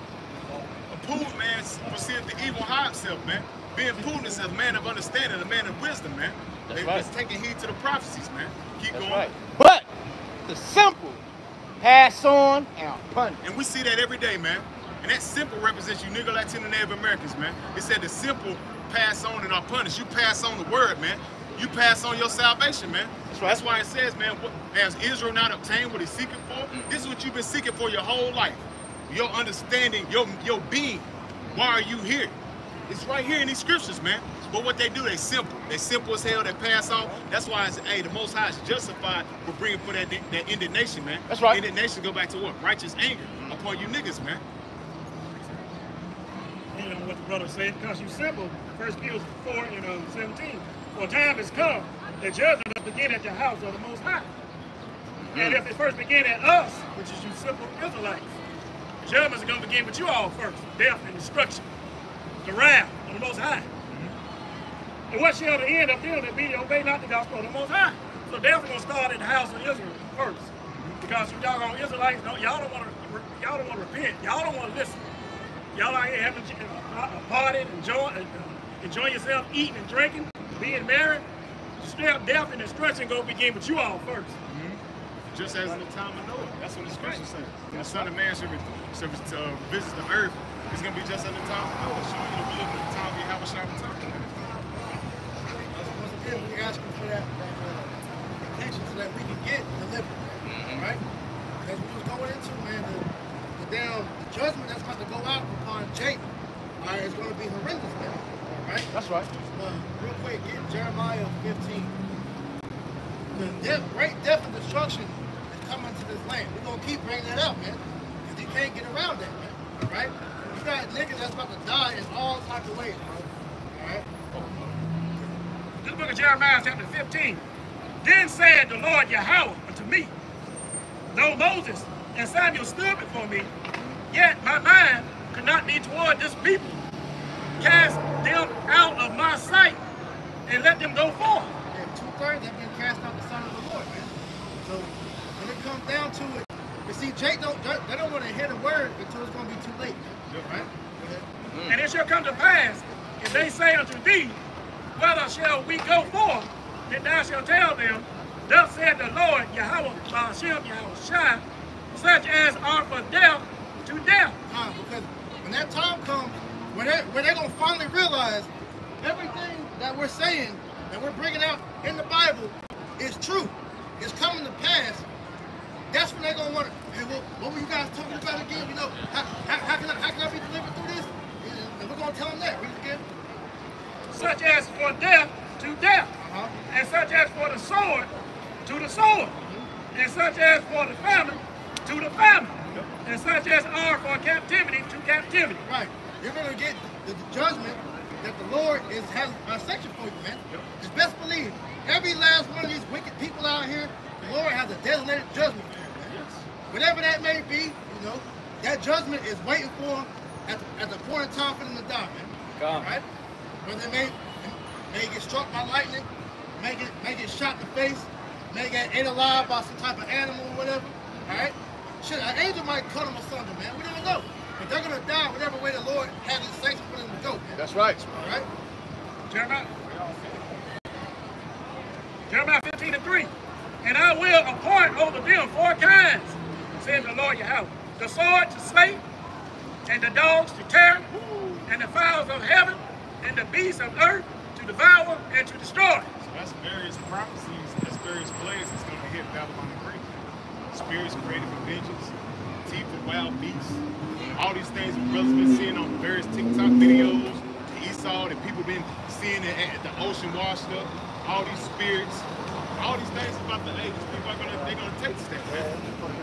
A prudent man foreseeth the evil and hide himself, man. Being prudent is a man of understanding, a man of wisdom, man. That's right. It's taking heed to the prophecies, man. Keep going. Right. But the simple pass on and are punished. And we see that every day, man. And that simple represents you nigga Latino Native Americans, man. It said the simple pass on and are punished. You pass on the word, man. You pass on your salvation, man. That's right. That's why it says, man, has Israel not obtained what he's seeking for? This is what you've been seeking for your whole life. Your understanding, your being. Why are you here? It's right here in these scriptures, man. But what they do, they simple. They simple as hell, they pass on. That's why it's, the Most High is justified for bringing for that indignation, man. That's right. Indignation go back to what? Righteous anger upon you niggas, man. You know what the brother said, because you simple. 1 Peter 4 and 17. For time has come, the judgment will begin at the house of the Most High. And if it first begin at us, which is you simple Israelites, the judgments are going to begin with you all first. Death and destruction. The wrath of the Most High. And what shall the end of them that be obey not the gospel of the Most High? So death is going to start in the house of Israel first. Because you doggone Israelites, y'all don't want to repent. Y'all don't want to listen. Y'all out here having partying and enjoying yourself, eating and drinking, being married, straight up death and destruction go begin with you all first. Just as in the time of Noah. That's what the scripture says. When the Son of Man should visit the earth, it's going to be just at the time of Noah. Showing you the look at the time we have a shot of time. Once again, we're asking for that attention so that we can get delivered. Right? As we was going into, man, the judgment that's about to go out upon Jacob, it's going to be horrendous, man. Right? That's right. Real quick, get Jeremiah 15. The great death and destruction is coming to this land. We're going to keep bringing that up, man. Because you can't get around that, man. All right? You got niggas that's about to die in all types of ways, bro. All right? This book of Jeremiah chapter 15. Then said the Lord Yahweh unto me, though Moses and Samuel stood before me, yet my mind could not be toward this people. Cast them out of my sight and let them go forth. Yeah, 2/3 have been cast out the son of the Lord, man. So when it comes down to it, you see, they don't want to hear the word until it's going to be too late, man. Right? And it shall come to pass, if they say unto thee, whether shall we go forth, then thou shalt tell them, thus said the Lord Yahweh, Ba'ashem Yahushua, such as are for death to death. Because when that time comes, when they're going to finally realize everything that we're saying, that we're bringing out in the Bible is true, it's coming to pass, that's when they're going to want to, hey, well, what were you guys talking about again? You know, how can I be delivered through this? And we're going to tell them that. Read it again. Such as for death to death, and such as for the sword to the sword, and such as for the famine to the famine, and such as are for captivity to captivity. Right. You're going to get the judgment that the Lord has a section for you, man. Just best believe, every last one of these wicked people out here, the Lord has a designated judgment for them, man. Whatever that may be, you know, that judgment is waiting for them at the point in time for them to die, man. Right? Whether they may get struck by lightning, may get shot in the face, may get ate alive by some type of animal or whatever. Alright? Shit, an angel might cut them asunder, man. We don't know. But they're gonna die whatever way the Lord has it sanctioned for them to go, man. That's right. Alright? Jeremiah 15:3. And I will appoint over them 4 kinds, says the Lord Yahweh. The sword to slay, and the dogs to tear, and the fowls of heaven, and the beasts of earth to devour and to destroy. So that's various prophecies, that's various plagues that's going to hit Babylon the Great. Spirits created for vengeance, teeth of wild beasts, all these things that brothers been seeing on various TikTok videos, Esau, that people been seeing at the ocean washed up, all these spirits, all these things about the age, people are gonna take this thing, man.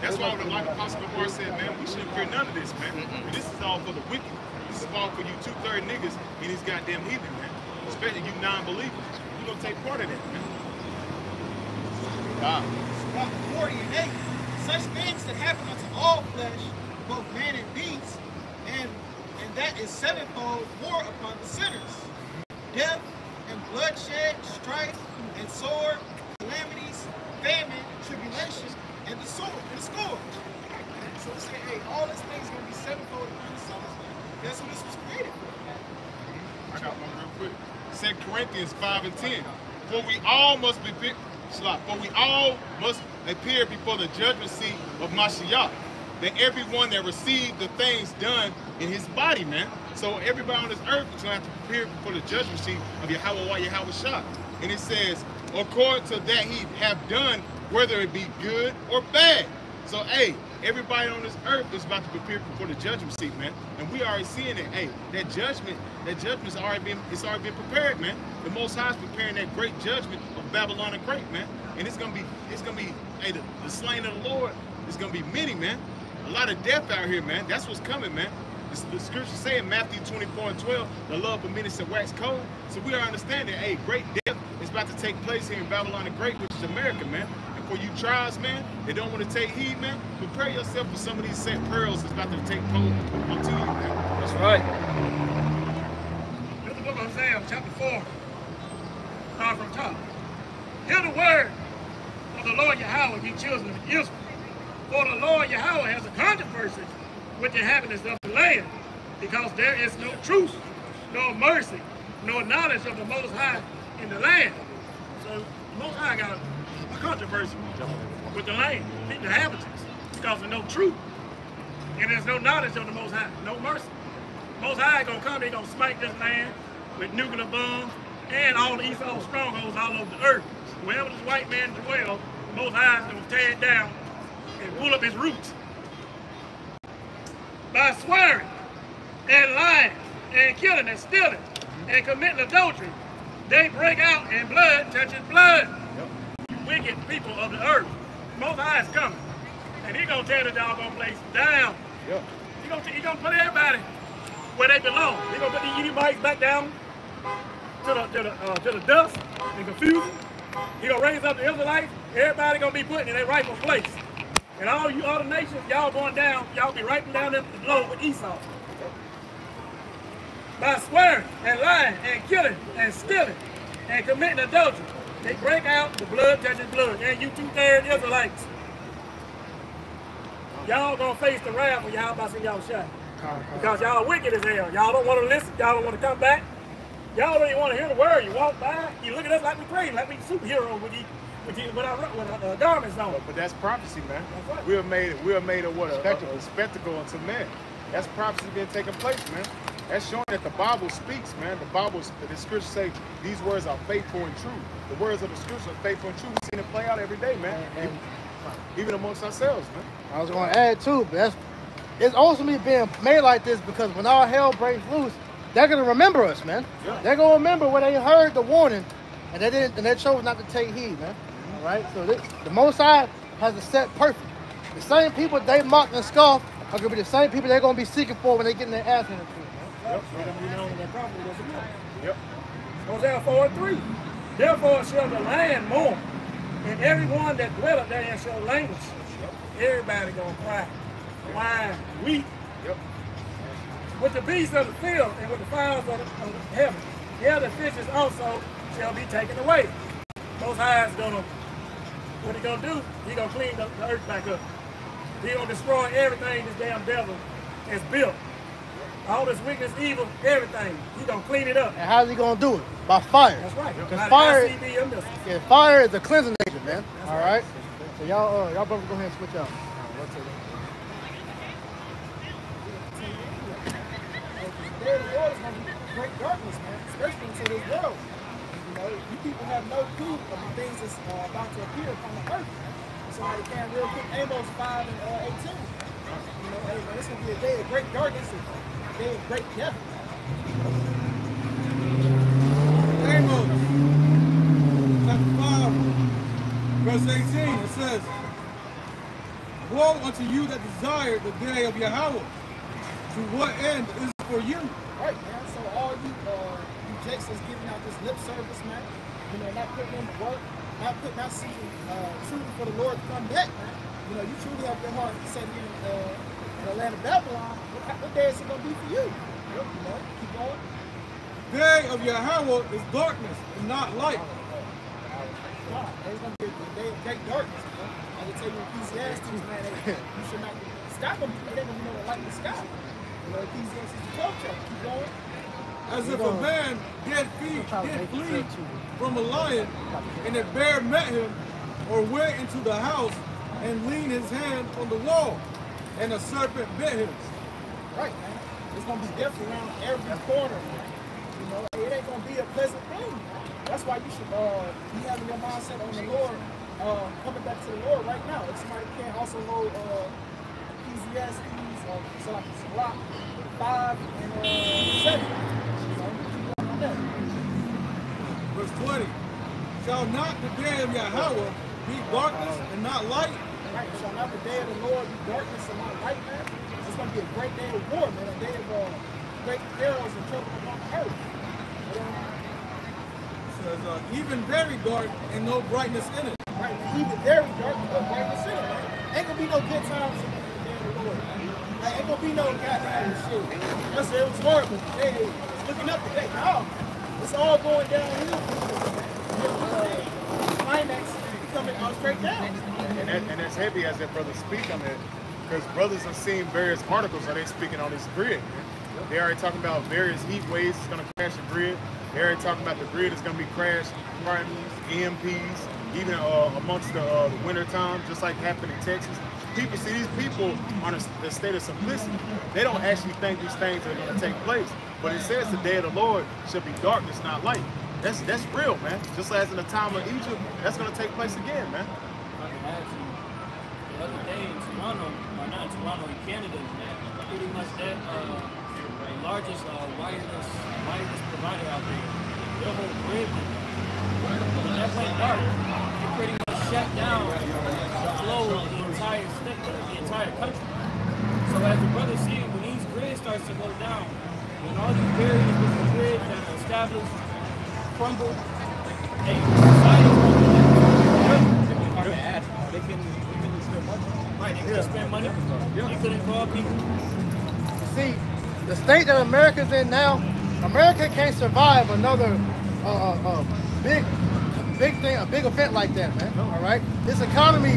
That's why like Apostle Lamar said, man, we shouldn't fear none of this, man. This is all for the wicked. This is all for you 2/3 niggas in these goddamn heathen, man. Especially you non-believers. You gonna take part of that, man. Chapter 40 and 8. Such things that happen unto all flesh, both man and beast, and that is sevenfold more upon the sinners. Death and bloodshed, strife and sword, calamities, famine, tribulation, and the sword and the scourge. So we say, hey, all these things are going to be sevenfold upon the sinners. That's what this was created for. I got one real quick. 2 Corinthians 5 and 10. For we all must appear before the judgment seat of Mashiach, that everyone that received the things done in his body, man. So everybody on this earth is going to have to appear before the judgment seat of Yahweh Yahushua. And it says, according to that he have done, whether it be good or bad. So, hey, everybody on this earth is about to appear before the judgment seat, man. And we already seeing it. Hey, that judgment's already been prepared, man. The Most High is preparing that great judgment of Babylon the Great, man. And it's gonna be, hey, the slain of the Lord is gonna be many, man. A lot of death out here, man. That's what's coming, man. The scripture say in Matthew 24 and 12, the love of many shall wax cold. So we are understanding, hey, great death is about to take place here in Babylon the Great, which is America, man. And for you tribes, man, they don't want to take heed, man, prepare yourself for some of these set pearls that's about to take hold onto you, man. That's right. This is the book of Hosea, chapter 4. Start from top. Hear the word of the Lord Yahweh, ye children of Israel. For the Lord Yahweh has a controversy with the inhabitants of the land, because there is no truth, nor mercy, nor knowledge of the Most High in the land. So the Most High got a controversy with the land, the inhabitants, because of no truth. And there's no knowledge of the Most High, no mercy. Most High gonna come, they gonna smite this land with nuclear bombs and all the Esau strongholds all over the earth. Wherever this white man dwells, the Most High is gonna tear it down and pull up his roots. By swearing and lying and killing and stealing and committing adultery, they break out and blood touches blood. You wicked people of the earth. Most High is coming. And he's gonna tear the doggone place down. He's gonna put everybody where they belong. He's gonna put the Edomites back down to the dust and confusion. He's gonna raise up the Israelites. Everybody gonna be put in their rightful place. And all you other nations, y'all going down, y'all be right down the low with Esau. By swearing and lying and killing and stealing and committing adultery, they break out, the blood touches blood. And you 2/3 Israelites, y'all gonna face the wrath of y'all by y'all shot. Because y'all wicked as hell. Y'all don't want to listen. Y'all don't want to come back. Y'all don't even want to hear the word. You walk by, you look at us like we crazy, like we superheroes with our garments on. But that's prophecy, man. That's right. We are made of what? A spectacle unto men. That's prophecy been taking place, man. That's showing that the Bible speaks, man. The scriptures say these words are faithful and true. The words of the scriptures are faithful and true. We've seen it play out every day, man. Even amongst ourselves, man. I was going to add too, but it's ultimately being made like this because when all hell breaks loose, they're gonna remember us, man. Yeah. They're gonna remember when they heard the warning, and they chose not to take heed, man. All right. So the Most High has a set perfect. The same people they mock and scoff are gonna be the same people they're gonna be seeking for when they get in their ass handed to them. Yep. Hosea 4:3. Therefore shall the land mourn, and everyone that dwelleth therein shall languish. Everybody gonna cry, whine, weep. Yep. With the beasts of the field and with the fowls of the heaven. Yeah, the fishes also shall be taken away. Most High is gonna, what he gonna do? He gonna clean the earth back up. He gonna destroy everything this damn devil has built. All this wickedness, evil, everything. He gonna clean it up. And how's he gonna do it? By fire. That's right. Because fire is a cleansing agent, man. That's all right. So y'all brothers go ahead and switch out. The day of the Lord is going to be great darkness, man, especially into this world. You know, you people have no clue of the things that's about to appear upon the earth. Somebody can real quick, Amos 5 and 18. You know, hey man, it's going to be a day of great darkness and a day of great death. Amos chapter 5, verse 18, it says, woe unto you that desire the day of Yahweh. To what end is it for you? Right, man. So all you jakes that's giving out this lip service, man, you know, not putting in the work, not seeking truly for the Lord to come back, man. You know, you truly have your heart set here in the land of Babylon. What day is it gonna be for you? You know, keep going. Day of Yahweh is darkness and not light. God, there's gonna be a day of great darkness, man. I can tell you Ecclesiastes, man, you should not sky gonna be, there ain't gonna be no light in the sky. You know, Ecclesiastes is the 12th chapter. Keep going. As if a man did flee from a lion, and a bear met him, or went into the house and leaned his hand on the wall, and a serpent bit him. Right, man. It's gonna be death around every corner, man. You know, it ain't gonna be a pleasant thing. That's why you should be having your mindset on the Lord, coming back to the Lord right now. If somebody can't also hold Ecclesiastes, so like Sirach 5 and 7. Verse 20. Shall not the day of Yahweh be darkness and not light? Right. Shall not the day of the Lord be darkness and not light, man? It's going to be a great day of war, man. A day of great perils and trouble upon the earth. It says, even very dark and no brightness in it. Right. Even very dark and no brightness in it, man. Ain't going to be no good times in the day of the Lord, man. Like, ain't going to be no goddamn shit. I said it was horrible. Hey, it's looking up today. No. It's all going downhill. Climax coming out straight down. And that's heavy as that brother speak on it, because brothers have seen various articles that they speaking on this grid. They already talking about various heat waves that's gonna crash the grid. They already talking about the grid is going to be crashed, EMPs, even amongst the winter time, just like happened in Texas. People see these people on a state of simplicity. They don't actually think these things are going to take place. But it says the day of the Lord shall be darkness, not light. That's real, man. Just as in the time of Egypt, that's going to take place again, man. The other day in Toronto, or not in Toronto, in Canada, pretty much that the largest wireless provider out there, their whole grid went down. When that went dark, it pretty much shut down the flow of the entire state, the entire country. So as the brother said, when these grids starts to go down, when all these various different grids that are established crumble, and society's going to they can spend money. Right, they can spend money. They couldn't call people. See, the state that America's in now, America can't survive another big thing, a big event like that, man. All right, this economy,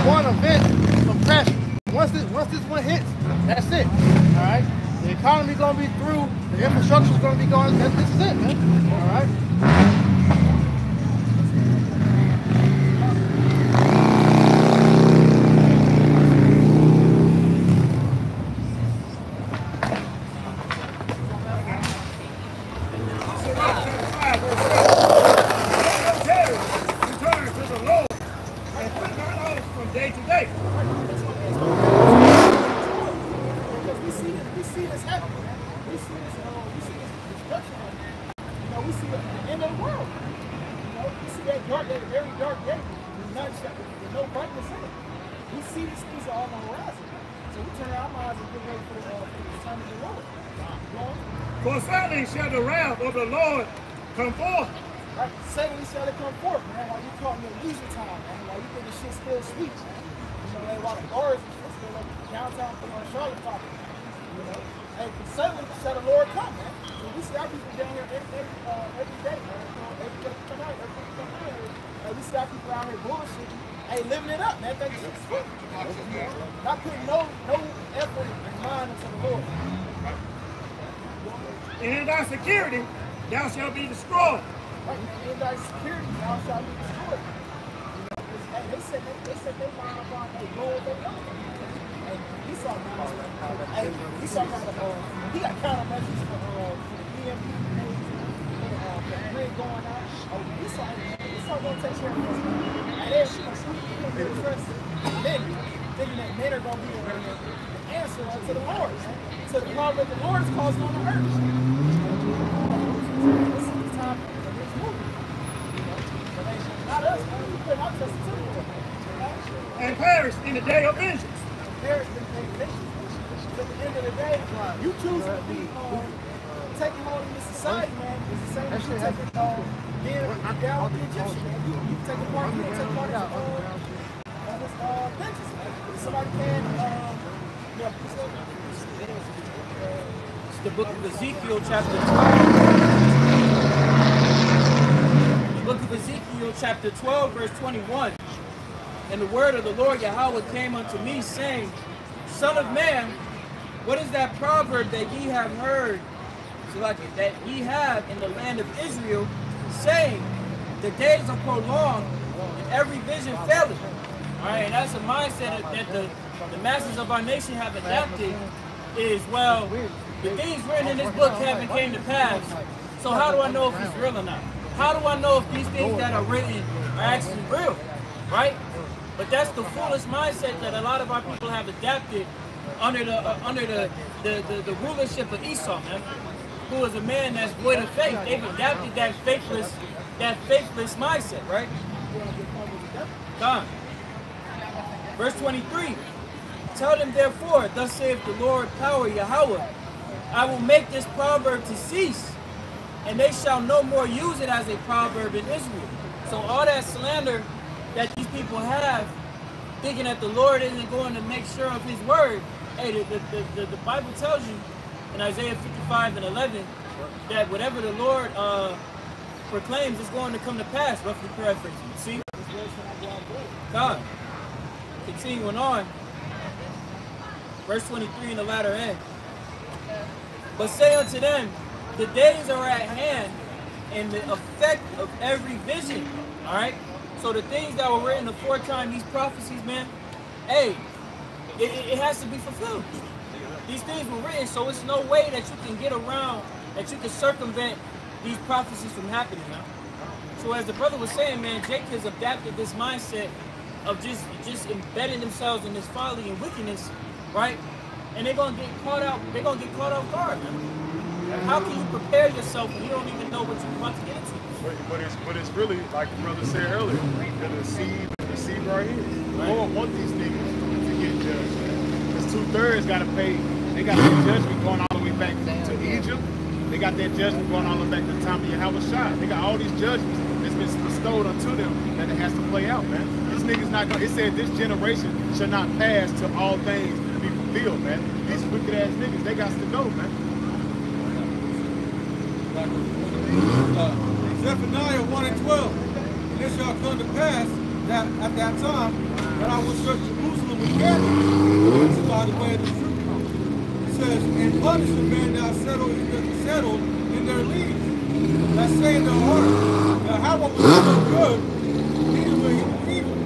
one event from crashing. Once this one hits, that's it. All right, the economy's gonna be through. The infrastructure's gonna be going. This is it, man. All right. For suddenly shall the wrath of the Lord come forth. Right? Suddenly shall it come forth, man. While you caught in your leisure time, man. While you think the shit's still sweet, man. You know, like, while the bars and shit still like downtown Charlotte popping. You know, hey, suddenly shall the Lord come, man. So we see our people down here every day, man. Every day we come out, every day we come out here. We see our people out here bullshitting. Hey, living it up, man. Think shit's sweet. Not putting no effort and mind into the Lord. And in thy security, thou shalt be destroyed. Right, and in thy security, thou shalt be destroyed. You know, hey, they said they mind upon a Lord they know. Hey, he saw he got countermeasures for the EMP, the grid going out. Oh, he saw gonna take care of this. And then she gonna be interested. Men, thinking that men are gonna be the answer to the Lord, to the problem that the Lord is causing on the earth. This is the time of this movie. Not us, man. We put our trust into the Lord. And perish in the day of vengeance. Perish in the day of vengeance. At the end of the day, you choose to be taking hold of this society, man. It's the same as you taking down with the Egyptian, man. You take a part, you take part of this vengeance, man. If somebody can, It's the book of Ezekiel, chapter 12. The book of Ezekiel, chapter 12, verse 21. And the word of the Lord Yahweh came unto me, saying, Son of man, what is that proverb that ye have heard, so like it, that ye have in the land of Israel, saying, the days are prolonged, and every vision faileth. All right, and that's a mindset that the masses of our nation have adapted. Is, well, the things written in this book haven't came to pass. So how do I know if it's real or not? How do I know if these things that are written are actually real, right? But that's the foolish mindset that a lot of our people have adapted under the rulership of Esau, man, who is a man that's void of faith. They've adapted that faithless mindset, right? Done. Verse 23. Tell them therefore, thus saith the Lord power Yahweh, I will make this proverb to cease, and they shall no more use it as a proverb in Israel. So all that slander that these people have, thinking that the Lord isn't going to make sure of his word. Hey, the Bible tells you in Isaiah 55:11 that whatever the Lord proclaims is going to come to pass, roughly paraphrasing. See? God. Continuing on. Verse 23 in the latter end. But say unto them, the days are at hand, and the effect of every vision. All right. So the things that were written aforetime, these prophecies, man, hey, it has to be fulfilled. These things were written, so it's no way that you can get around, that you can circumvent these prophecies from happening, man. So as the brother was saying, man, Jake has adapted this mindset of just embedding themselves in this folly and wickedness, right? And they're gonna get caught out. They're gonna get caught off guard, man. How can you prepare yourself when you don't even know what you're about to get into? But it's really like the brother said earlier, the deceiver right here. The Lord want these niggas to get judged. Because 2/3 got to pay. They got that judgment going all the way back to Egypt. They got that judgment going all the way back to the time of Yahushua. They got all these judgments that's been bestowed unto them that it has to play out, man. This nigga's not gonna. It said this generation shall not pass till all things be fulfilled, man. These wicked ass niggas, they got to go, man. Zephaniah 1:12. And it shall come to pass that at that time that I will search Jerusalem with candles by the way of the truth. It says, and punish the men that settled in their leagues, that say in their heart, now how will we do good, neither will he do evil.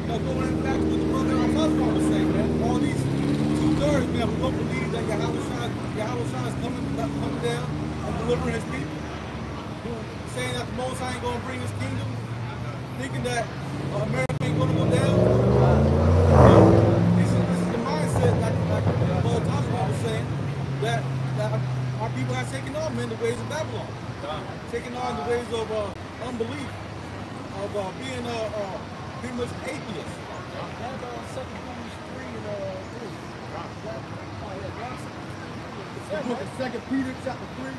Now going back to what the brother our husband was saying, man, all these 2/3, man, we don't believe that Yahushua is coming down and delivering his people. Saying that the Most High ain't going to bring his kingdom, thinking that America ain't going to go down. This is the mindset, like Brother Tosma was saying, that our people have taken on, man, the ways of Babylon. Taking on the ways of unbelief, of being pretty much atheists. The book of 2 Peter chapter 3.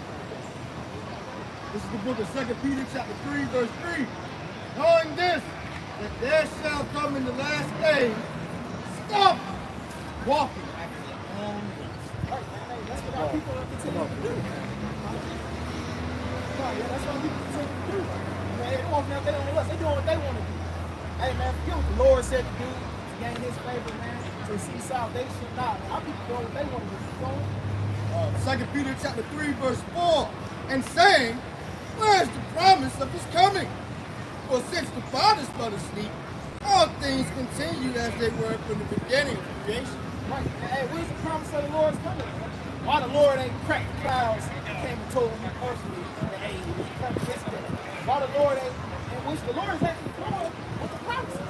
This is the book of 2 Peter chapter 3, verse 3. Knowing this, that there shall come in the last days, stop walking after their own way. That's what our people are continuing to do. That's what people continue to do. They don't want nothing on us. They doing what they want to do. Hey, man, forget what the Lord said to do to gain his favor, man, to see salvation. Nah, our people doing what they want to do. 2 Peter chapter 3, verse 4, and saying, where is the promise of his coming? For since the fathers fell asleep, all things continued as they were from the beginning of creation. Right. Hey, where's the promise of the Lord's coming? Why the Lord ain't cracked the clouds and came and told me personally that, hey, he's coming yesterday? Why the Lord ain't, in which the Lord is actually flowing with the promises?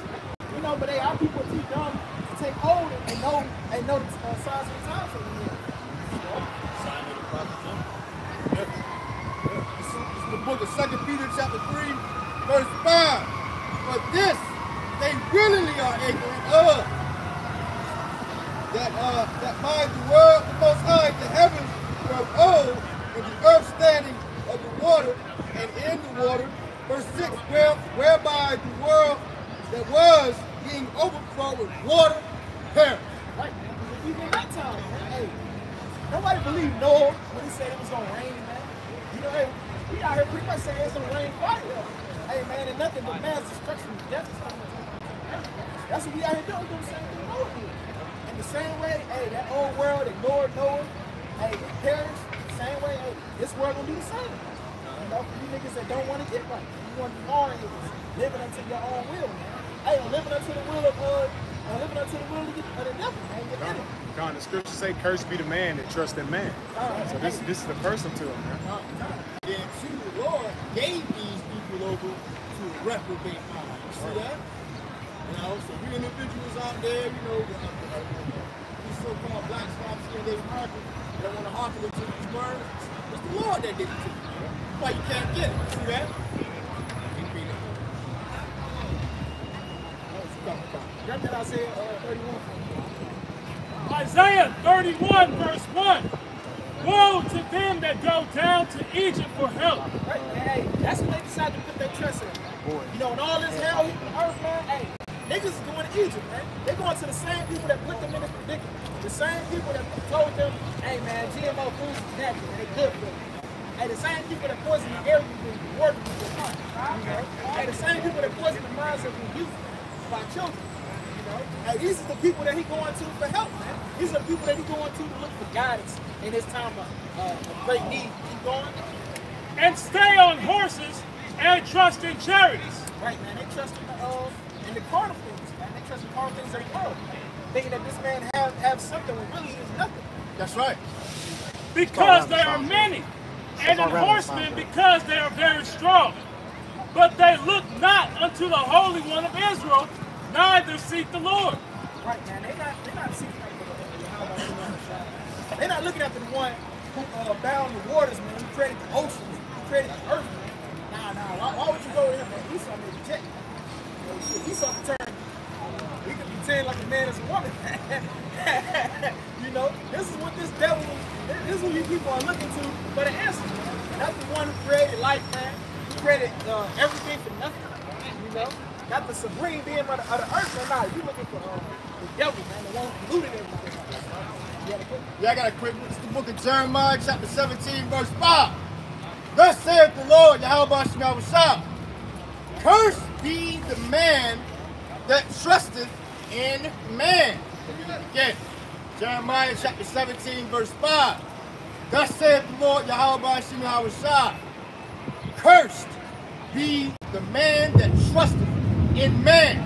You know, but hey, our people are too dumb to take hold and know the signs of the times over here. The book of 2 Peter chapter 3, verse 5. But this they willingly are ignorant of, that by the word of the Most High the heavens were of old, and the earth standing of the water and in the water. Verse 6, whereby the world that was being overflowed with water perished. Right, even in that time, man, hey, nobody believed Noah when he said it was going to rain, man. You know, hey, we out here pretty much saying it's going to rain fire. Hey, man, and nothing but mass destruction and death is coming. That's what we out here doing. We're doing the same thing Noah did. In the same way, hey, that old world ignored Noah, hey, it perished. The same way, hey, this world going to be the same. You know, for you niggas that don't want to get right. You want to be hard niggas, living unto your own will, man. Hey, living unto the will of living unto the will of the devil, man. God, the scriptures say, "Cursed be the man that trusts in man." So this is the person to him, man. Then to the Lord gave these people over to reprobate mind. You see that? You know, so we individuals out there, you know, these so-called black spots here in this market, they don't want to hearken to these words. It's the Lord that did it to you. Why you can't get it? See that? Grab that Isaiah 31. Isaiah 31, verse 1. Woe to them that go down to Egypt for help. Right, hey, that's when they decide to put their trust in. You know, when all this hell hit the earth, man, hey, niggas is going to Egypt, man. They're going to the same people that put them in this predicament. The same people that told them, hey, man, GMO foods is natural and they good for you. Hey, the same people that poison the air you been working with your heart. You know? Hey, the same people that poison the minds of the youth of our children. You know? Hey, these are the people that he going to for help, man. These are the people that he going to look for guidance in this time of great need. Keep going. and stay on horses and trust in chariots. Right, man. They trust in the carnal things, man. They trust in carnal things of the world, man. Thinking that this man have something when really is nothing. That's right. Because there are many, and in horsemen because they are very strong. But they look not unto the Holy One of Israel, neither seek the Lord. Right, man. They're not seeking after they're not looking after the one who bound the waters, man. Who created the oceans, who created the earth, man. Nah. Why would you go to him, man? Esau made a jet. Esau can turn. He can pretend like a man is a woman. You know, this is what this devil, this is who you people are looking to for the answers, man. That's the one who created life, man. He created everything for nothing, you know. Not the supreme being of the earth, man. Nah, you looking for the devil, man, the one who polluted everything. Yeah, I got a quick one. It's the book of Jeremiah, chapter 17, verse 5. Thus saith the Lord, Yahweh Shemawashah, cursed be the man that trusteth in man. Again, Jeremiah chapter 17, verse 5. Thus saith the Lord, Yahweh Shemawashah, cursed be the man that trusteth in man.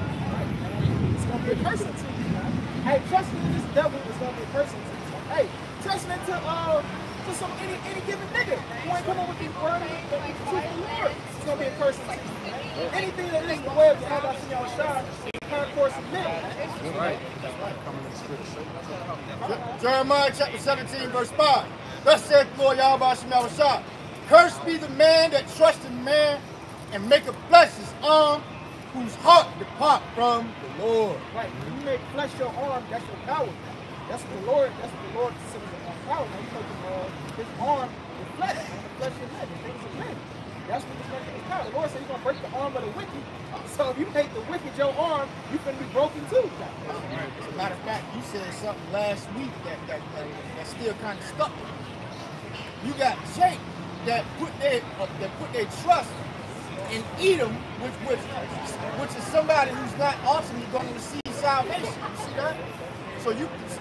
It's going to be a person to you, man. Hey, trusting in this devil is going to be a person to you. Hey, trusting into some any given nigga who ain't come up with these words, the truth of the Lord. It's going to be a person to you, man. Anything that is the way of Yahweh Shemawashah is a concourse of men. That's right. Jeremiah chapter 17, verse 5. Thus saith the Lord Yahweh Shemawashah, cursed be the man that trusts in man and maketh flesh his arm, whose heart depart from the Lord. Right. When you make flesh your arm, that's your power. That's what the Lord considers power. Now you make his arm the flesh, and the flesh is men, the things of men. That's what this man is power. The Lord said he's gonna break the arm of the wicked. So if you make the wicked your arm, you're gonna be broken too. As a matter of fact, you said something last week that still kind of stuck. You got Jake that put their trust in Edom, which is somebody who's not ultimately going to receive salvation. You see that?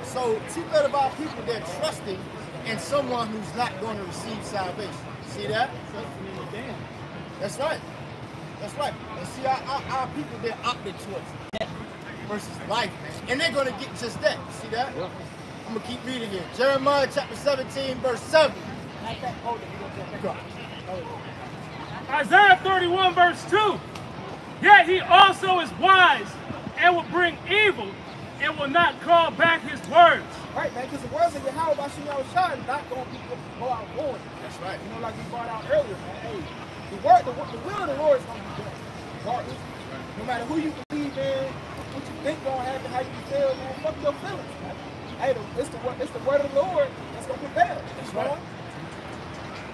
So two-thirds of our people, they're trusting in someone who's not going to receive salvation. See that? That's right. That's right. And see, our people, they're opted towards death versus life, man. And they're going to get just that. See that? Yeah. I'm going to keep reading here. Jeremiah chapter 17, verse 7. Isaiah 31, verse 2. Yet he also is wise and will bring evil and will not call back his words. Right, man, because the words of Yahweh Shemawashah is not going to go out void. That's right. You know, like we brought out earlier, man. Hey, the will of the Lord is going to be done. Regardless. No matter who you believe in, what you think going to happen, how you feel, man, fuck your feelings, man. Hey, it's the word of the Lord that's going to prevail. That's right.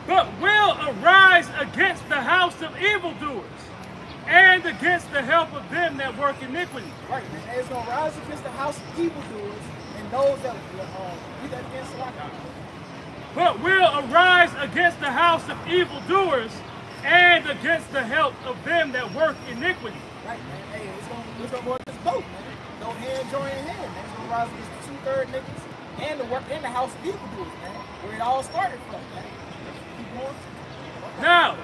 But will arise against the house of evildoers and against the help of them that work iniquity. Right, man. It's going to rise against the house of evildoers and those that read that against the law. But will arise against the house of evildoers and against the help of them that work iniquity. Right, man. Hey, it's going to go against both, man. No hand join in hand, man. It's going to rise against the two-third niggas and the work in the house of evildoers, man. Where it all started from, man. Now,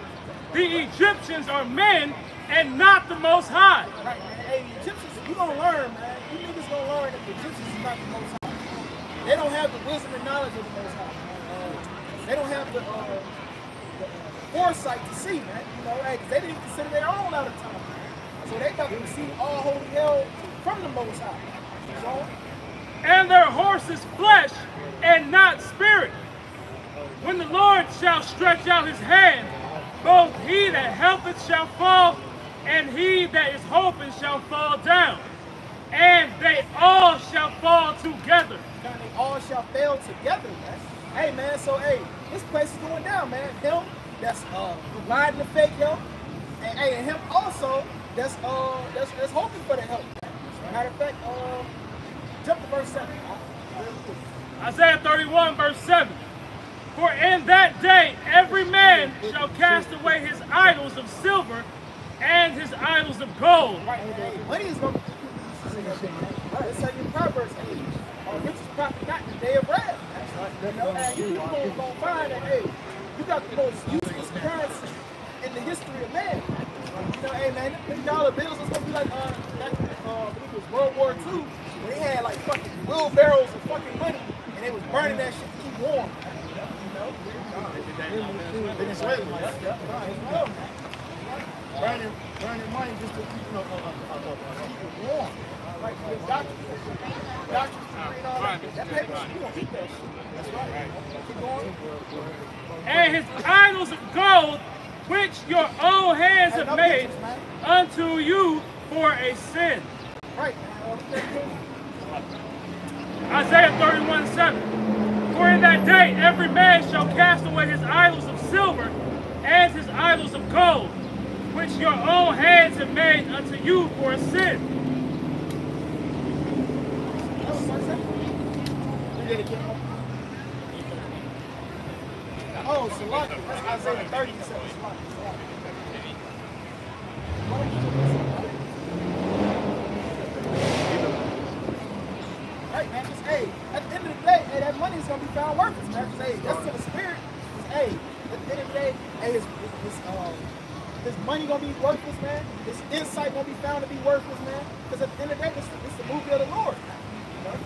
the Egyptians are men and not the Most High. Right, man. Hey, the Egyptians, you gonna learn, man. You niggas gonna learn that the Egyptians is not the Most High. They don't have the wisdom and knowledge of the Most High. They don't have the foresight to see, man. You know, hey, they didn't consider their own out of time, man. So they thought they received all holy hell from the Most High. You know? And their horse is flesh and not spirit. When the Lord shall stretch out his hand, both he that helpeth shall fall, and he that is hoping shall fall down. And they all shall fall together. And they all shall fail together, man. Hey, man, so, hey, this place is going down, man. Him that's providing the fake help, and, hey, and him also that's hoping for the help. Matter of fact, jump to verse 7. Isaiah 31, verse 7. For in that day every man shall cast away his idols of silver and his idols of gold. Right, money is going to be it's like in Proverbs, riches profit not in the day of wrath. You know, and you're going to find that, hey, you got the most useless greatest occurrence in the history of man. You know, hey man, them dollar bills was gonna be like I believe it was World War II, where they had like fucking wheelbarrows of fucking money, and they was burning that shit to keep warm. You know, Venezuela, burning money just to keep keep it warm. Like the doctors and all that. That paper, you won't eat that shit. That's right. Keep going. And his idols of gold, which your own hands have made unto you for a sin. Right. Isaiah 31:7. For in that day every man shall cast away his idols of silver and his idols of gold, which your own hands have made unto you for a sin. Oh, Salaki. That's Isaiah 30. Right, man. Just, hey, at the end of the day, hey, that money is going to be found worthless, man. Just, hey, that's to the spirit. Just, hey, at the end of the day, hey, his money going to be worthless, man. His insight going to be found to be worthless, man. Because at the end of the day, it's the movie of the Lord. You know?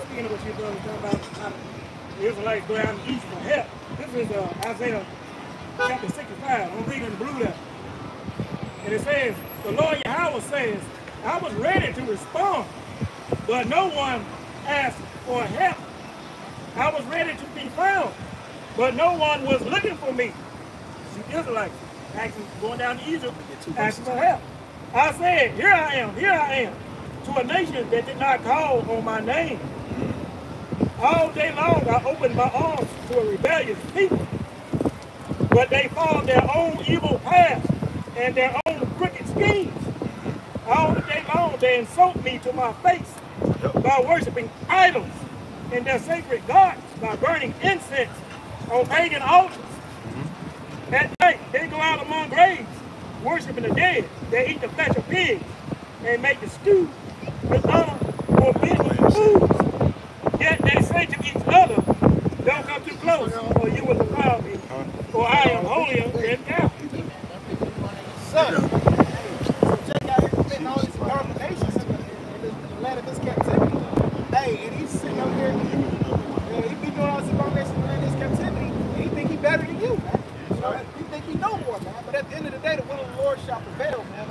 Speaking of what you're doing, talking about how the Israelites go out east for help. This is Isaiah chapter 65. I'm reading the blue letter. And it says, the Lord Yahweh says, I was ready to respond, but no one asked for help. I was ready to be found, but no one was looking for me. The Israelites actually going down to Egypt, asking for help. I said, here I am, to a nation that did not call on my name. All day long I opened my arms to a rebellious people, but they followed their own evil paths and their own crooked schemes. All day long they insult me to my face by worshiping idols and their sacred gods, by burning incense on pagan altars. At night they go out among graves, worshiping the dead. They eat the flesh of pigs and make the stew with forbidden foods. Yet they say to each other, don't come too close, or you will defile me, for I am holier than thou. Son, so Jake out here committing all these abominations in the land of his captivity. Hey, and he's sitting up here, he be doing all these abominations in the land of his captivity, and he think he better than you, man. You think he know more, man. But at the end of the day, the will of the Lord shall prevail, man.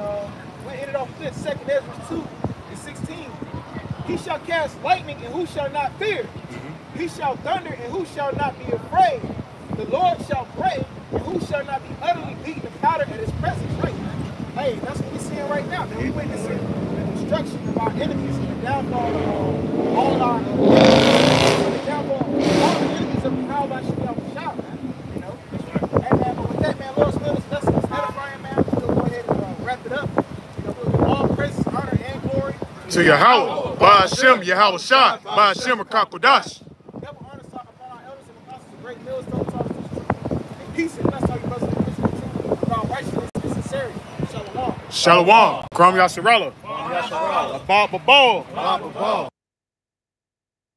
We ended off with this, 2 Ezra 2:16. He shall cast lightning, and who shall not fear? He shall thunder, and who shall not be afraid? The Lord shall break, and who shall not be utterly beaten to powder at his presence? Right, man. Hey, that's what we're seeing right now, man. We witnessing the destruction of our enemies and the downfall of all our the downfall of all the enemies of the power by Shah, man. You know? Hey, man, but with that, man, Lord's will is blessing us edifying, man. We'll go ahead and wrap it up. You know, we'll give all praises, honor, and glory to Yahweh. Ba'ashem Yahweh Shah, Ba'ashem Kakodash. Double honor upon our elders and apostles of great millstone talks and peace and bless all your brothers and sisters about righteousness and sincerity. Shalom. Shalom. Kram Yasharallah. Bob Babal.